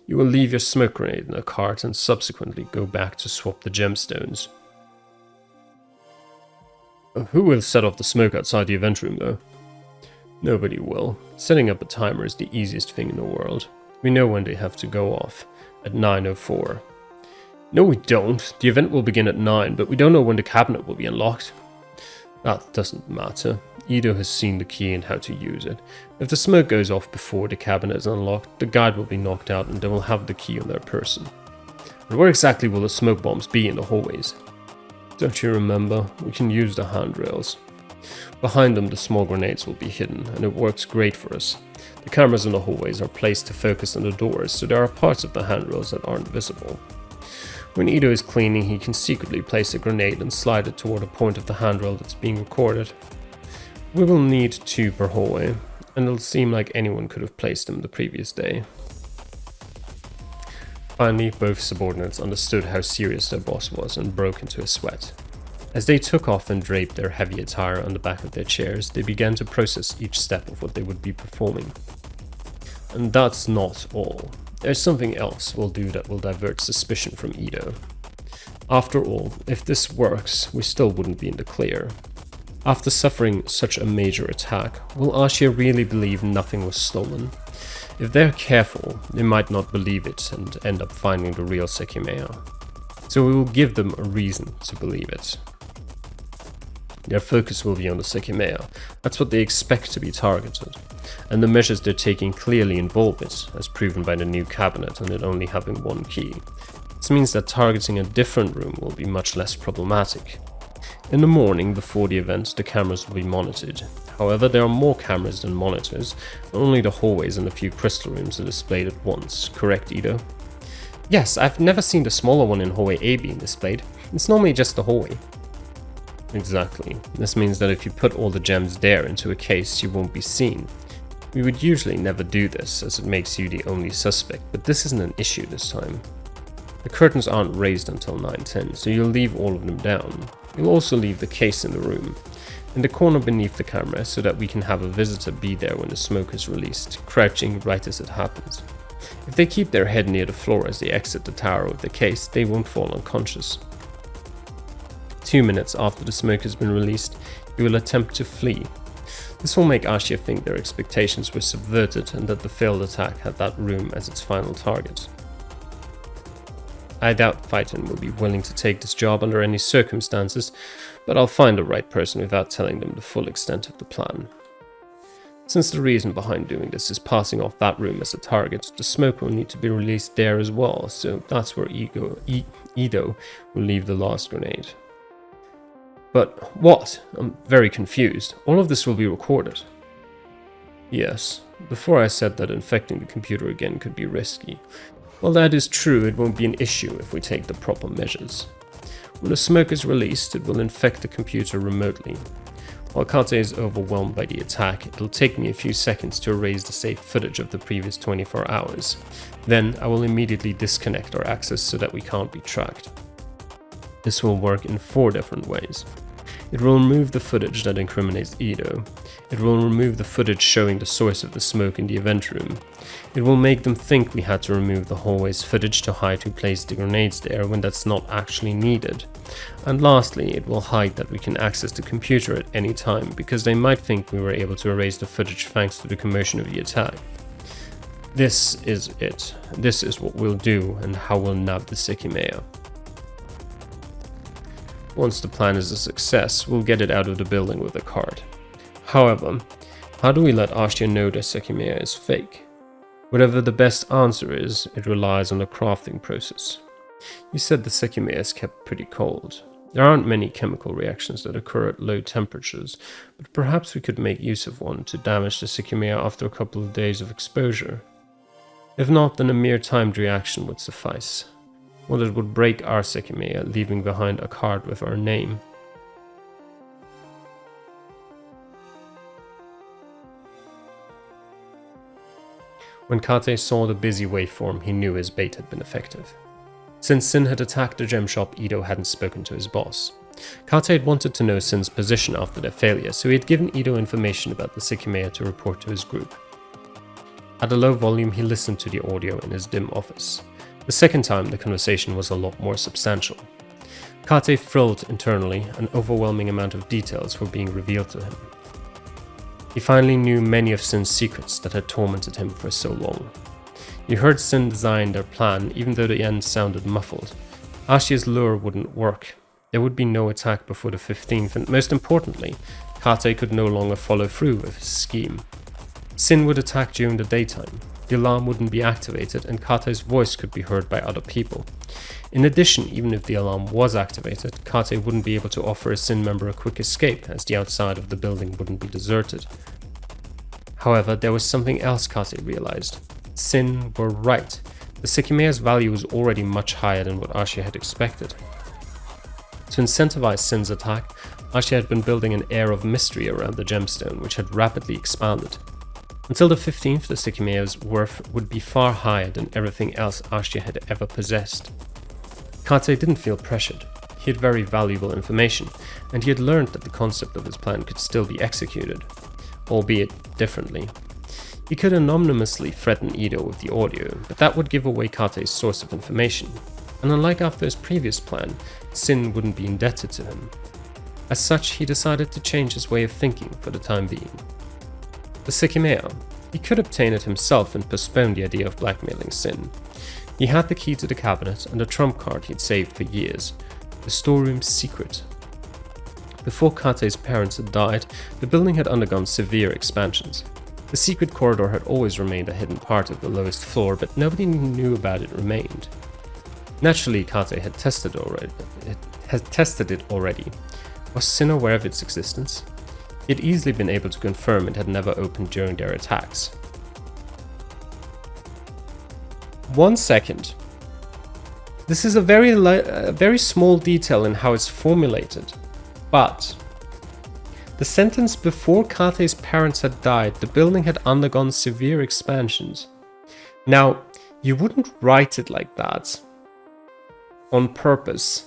You will leave your smoke grenade in a cart and subsequently go back to swap the gemstones. Who will set off the smoke outside the event room though? Nobody will. Setting up a timer is the easiest thing in the world. We know when they have to go off, at 9:04. No we don't, the event will begin at 9, but we don't know when the cabinet will be unlocked. That doesn't matter. Ido has seen the key and how to use it. If the smoke goes off before the cabinet is unlocked, the guide will be knocked out and they will have the key on their person. And where exactly will the smoke bombs be in the hallways? Don't you remember? We can use the handrails. Behind them the small grenades will be hidden, and it works great for us. The cameras in the hallways are placed to focus on the doors, so there are parts of the handrails that aren't visible. When Ido is cleaning, he can secretly place a grenade and slide it toward a point of the handrail that's being recorded. We will need 2 per hallway, and it'll seem like anyone could have placed them the previous day. Finally, both subordinates understood how serious their boss was and broke into a sweat. As they took off and draped their heavy attire on the back of their chairs, they began to process each step of what they would be performing. And that's not all. There's something else we'll do that will divert suspicion from Ido. After all, if this works, we still wouldn't be in the clear. After suffering such a major attack, will Ashia really believe nothing was stolen? If they're careful, they might not believe it and end up finding the real Sekimeiya. So we will give them a reason to believe it. Their focus will be on the Sekimeiya. That's what they expect to be targeted. And the measures they're taking clearly involve it, as proven by the new cabinet and it only having 1 key. This means that targeting a different room will be much less problematic. In the morning before the event, the cameras will be monitored. However, there are more cameras than monitors. Only the hallways and a few crystal rooms are displayed at once. Correct, Ido? Yes, I've never seen the smaller one in hallway A being displayed. It's normally just the hallway. Exactly. This means that if you put all the gems there into a case, you won't be seen. We would usually never do this, as it makes you the only suspect, but this isn't an issue this time. The curtains aren't raised until 9:10, so you'll leave all of them down. You'll also leave the case in the room, in the corner beneath the camera, so that we can have a visitor be there when the smoke is released, crouching right as it happens. If they keep their head near the floor as they exit the tower with the case, they won't fall unconscious. 2 minutes after the smoke has been released, you will attempt to flee. This will make Ashia think their expectations were subverted and that the failed attack had that room as its final target. I doubt Phaeton will be willing to take this job under any circumstances, but I'll find the right person without telling them the full extent of the plan. Since the reason behind doing this is passing off that room as a target, the smoke will need to be released there as well, so that's where Ido will leave the last grenade. But what? I'm very confused. All of this will be recorded. Yes, before I said that infecting the computer again could be risky. While that is true, it won't be an issue if we take the proper measures. When the smoke is released, it will infect the computer remotely. While Kate is overwhelmed by the attack, it'll take me a few seconds to erase the saved footage of the previous 24 hours. Then I will immediately disconnect our access so that we can't be tracked. This will work in 4 different ways. It will remove the footage that incriminates Ido. It will remove the footage showing the source of the smoke in the event room. It will make them think we had to remove the hallway's footage to hide who placed the grenades there when that's not actually needed. And lastly, it will hide that we can access the computer at any time, because they might think we were able to erase the footage thanks to the commotion of the attack. This is it. This is what we'll do and how we'll nab the Sekimeiya. Once the plan is a success, we'll get it out of the building with a cart. However, how do we let Ashia know the Sekimeiya is fake? Whatever the best answer is, it relies on the crafting process. You said the Sekimeiya is kept pretty cold. There aren't many chemical reactions that occur at low temperatures, but perhaps we could make use of one to damage the Sekimeiya after a couple of days of exposure. If not, then a mere timed reaction would suffice. Well, it would break our Sekimeiya, leaving behind a card with our name. When Kate saw the busy waveform, he knew his bait had been effective. Since Sin had attacked the gem shop, Ido hadn't spoken to his boss. Kate had wanted to know Sin's position after their failure, so he had given Ido information about the Sekimeiya to report to his group. At a low volume, he listened to the audio in his dim office. The second time, the conversation was a lot more substantial. Kate thrilled internally, an overwhelming amount of details were being revealed to him. He finally knew many of Sin's secrets that had tormented him for so long. He heard Sin design their plan, even though the end sounded muffled. Ashia's lure wouldn't work. There would be no attack before the 15th, and most importantly, Kate could no longer follow through with his scheme. Sin would attack during the daytime. The alarm wouldn't be activated, and Kate's voice could be heard by other people. In addition, even if the alarm was activated, Kate wouldn't be able to offer a Sin member a quick escape, as the outside of the building wouldn't be deserted. However, there was something else Kate realized. Sin were right. The Sekimeiya's value was already much higher than what Ashia had expected. To incentivize Sin's attack, Ashia had been building an air of mystery around the gemstone, which had rapidly expanded. Until the 15th, the Sekimeiya's worth would be far higher than everything else Ashia had ever possessed. Kate didn't feel pressured. He had very valuable information, and he had learned that the concept of his plan could still be executed, albeit differently. He could anonymously threaten Ido with the audio, but that would give away Kate's source of information, and unlike after his previous plan, Sin wouldn't be indebted to him. As such, he decided to change his way of thinking for the time being. The Sekimeiya. He could obtain it himself and postpone the idea of blackmailing Sin. He had the key to the cabinet and a trump card he'd saved for years, the storeroom's secret. Before Kate's parents had died, the building had undergone severe expansions. The secret corridor had always remained a hidden part of the lowest floor, but nobody who knew about it remained. Naturally, Kate had tested it already. Was Sin aware of its existence? He had easily been able to confirm it had never opened during their attacks. 1 second. This is a very small detail in how it's formulated. But the sentence before Kate's parents had died, the building had undergone severe expansions. Now, you wouldn't write it like that on purpose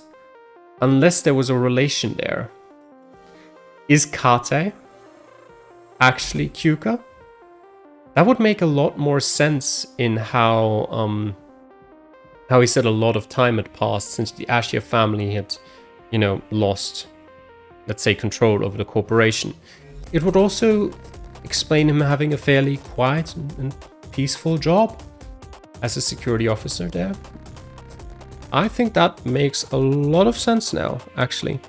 unless there was a relation there. Is Kate actually Kyuka? That would make a lot more sense in how he said a lot of time had passed since the Ashia family had, lost, let's say, control over the corporation. It would also explain him having a fairly quiet and peaceful job as a security officer there. I think that makes a lot of sense now, actually.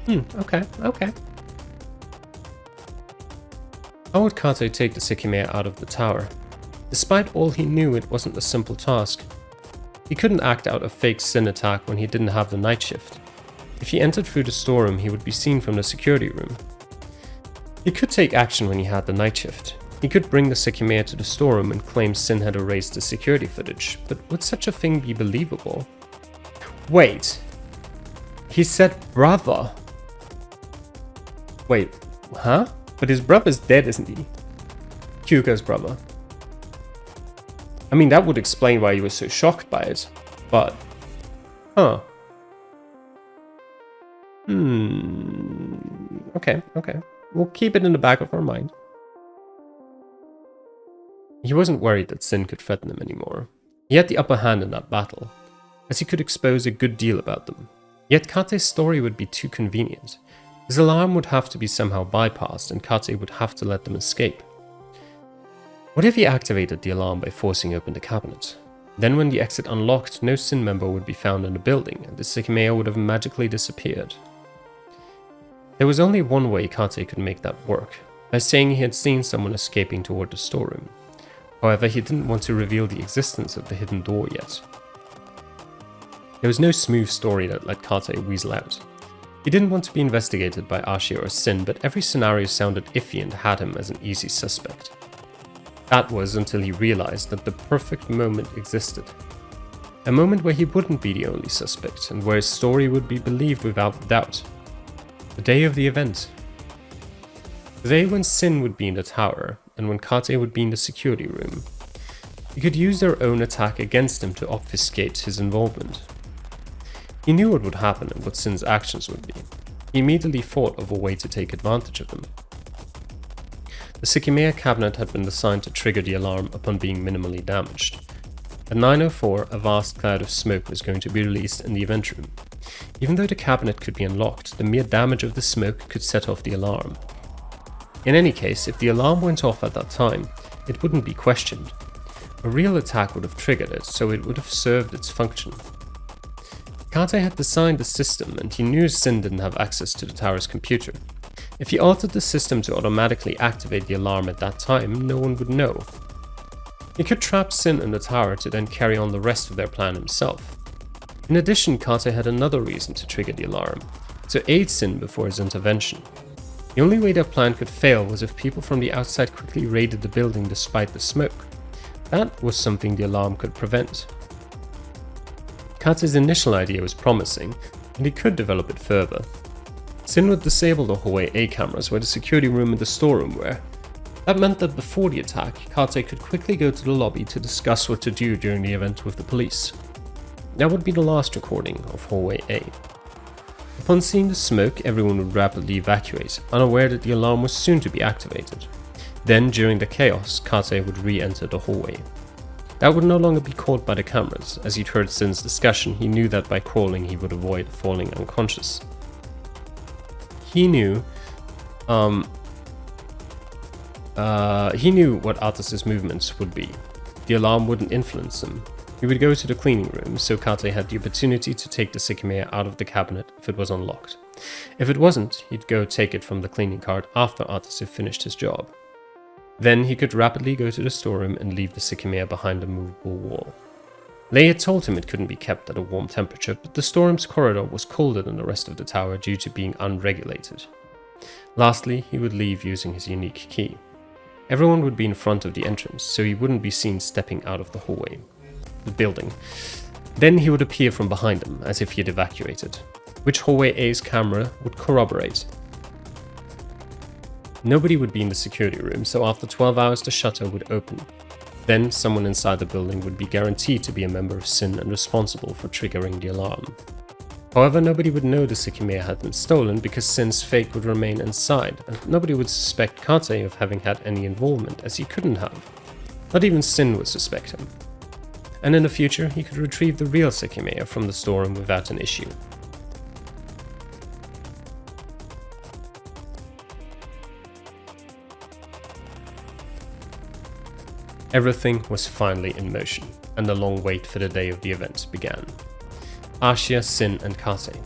Okay. How would Kate take the Sekimeiya out of the tower? Despite all he knew, it wasn't a simple task. He couldn't act out a fake Sin attack when he didn't have the night shift. If he entered through the storeroom, he would be seen from the security room. He could take action when he had the night shift. He could bring the Sekimeiya to the storeroom and claim Sin had erased the security footage, but would such a thing be believable? Wait. He said brother. Wait, huh? But his brother's dead, isn't he? Kyuka's brother. I mean, that would explain why he was so shocked by it, but... Huh. Okay. We'll keep it in the back of our mind. He wasn't worried that Sin could threaten him anymore. He had the upper hand in that battle, as he could expose a good deal about them. Yet Kate's story would be too convenient. His alarm would have to be somehow bypassed, and Kate would have to let them escape. What if he activated the alarm by forcing open the cabinet? Then when the exit unlocked, no Sin member would be found in the building, and the Sekimeiya would have magically disappeared. There was only one way Kate could make that work, by saying he had seen someone escaping toward the storeroom. However, he didn't want to reveal the existence of the hidden door yet. There was no smooth story that let Kate weasel out. He didn't want to be investigated by Ashia or Sin, but every scenario sounded iffy and had him as an easy suspect. That was until he realized that the perfect moment existed. A moment where he wouldn't be the only suspect, and where his story would be believed without doubt. The day of the event. The day when Sin would be in the tower, and when Kate would be in the security room. He could use their own attack against him to obfuscate his involvement. He knew what would happen and what Sin's actions would be. He immediately thought of a way to take advantage of them. The Sekimeiya cabinet had been designed to trigger the alarm upon being minimally damaged. At 9:04, a vast cloud of smoke was going to be released in the event room. Even though the cabinet could be unlocked, the mere damage of the smoke could set off the alarm. In any case, if the alarm went off at that time, it wouldn't be questioned. A real attack would have triggered it, so it would have served its function. Kate had designed the system, and he knew Sin didn't have access to the tower's computer. If he altered the system to automatically activate the alarm at that time, no one would know. He could trap Sin in the tower to then carry on the rest of their plan himself. In addition, Kate had another reason to trigger the alarm, to aid Sin before his intervention. The only way their plan could fail was if people from the outside quickly raided the building despite the smoke. That was something the alarm could prevent. Kate's initial idea was promising, and he could develop it further. Sin would disable the hallway A cameras where the security room and the storeroom were. That meant that before the attack, Kate could quickly go to the lobby to discuss what to do during the event with the police. That would be the last recording of hallway A. Upon seeing the smoke, everyone would rapidly evacuate, unaware that the alarm was soon to be activated. Then, during the chaos, Kate would re-enter the hallway. That would no longer be caught by the cameras. As he'd heard Sin's discussion, he knew that by crawling he would avoid falling unconscious. He knew what Artus's movements would be. The alarm wouldn't influence them. He would go to the cleaning room, so Kate had the opportunity to take the Sekimeiya out of the cabinet if it was unlocked. If it wasn't, he'd go take it from the cleaning cart after Artus finished his job. Then he could rapidly go to the storeroom and leave the Sekimeiya behind a movable wall. Lei had told him it couldn't be kept at a warm temperature, but the storeroom's corridor was colder than the rest of the tower due to being unregulated. Lastly, he would leave using his unique key. Everyone would be in front of the entrance, so he wouldn't be seen stepping out of the hallway. The building. Then he would appear from behind them, as if he had evacuated. which hallway A's camera would corroborate. Nobody would be in the security room, so after 12 hours the shutter would open. Then someone inside the building would be guaranteed to be a member of Sin and responsible for triggering the alarm. However, nobody would know the Sekimeiya had been stolen because Sin's fake would remain inside, and nobody would suspect Kate of having had any involvement, as he couldn't have. Not even Sin would suspect him. And in the future, he could retrieve the real Sekimeiya from the storeroom without an issue. Everything was finally in motion, and the long wait for the day of the event began. Asya, Sin, and Kate.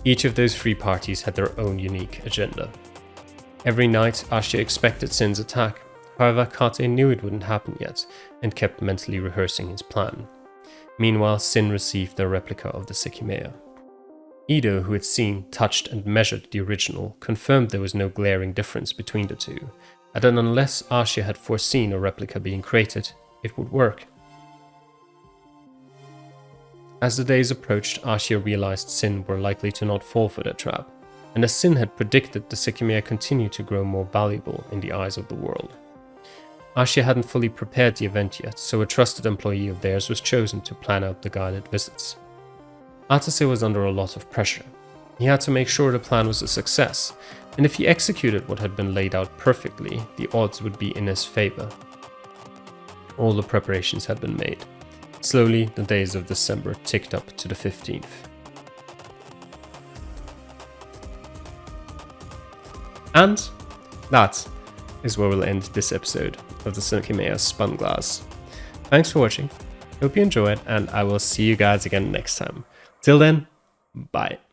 Each of those three parties had their own unique agenda. Every night, Asya expected Sin's attack. However, Kate knew it wouldn't happen yet, and kept mentally rehearsing his plan. Meanwhile, Sin received a replica of the Sekimeiya. Ido, who had seen, touched, and measured the original, confirmed there was no glaring difference between the two, and that unless Asya had foreseen a replica being created, it would work. As the days approached, Asya realized Sin were likely to not fall for their trap, and as Sin had predicted, the Sekimeiya continued to grow more valuable in the eyes of the world. Asya hadn't fully prepared the event yet, so a trusted employee of theirs was chosen to plan out the guided visits. Atase was under a lot of pressure. He had to make sure the plan was a success, and if he executed what had been laid out perfectly, the odds would be in his favor. All the preparations had been made. Slowly, the days of December ticked up to the 15th. And that is where we'll end this episode of the Sekimeiya Spun Glass. Thanks for watching, hope you enjoyed, and I will see you guys again next time. Till then, bye.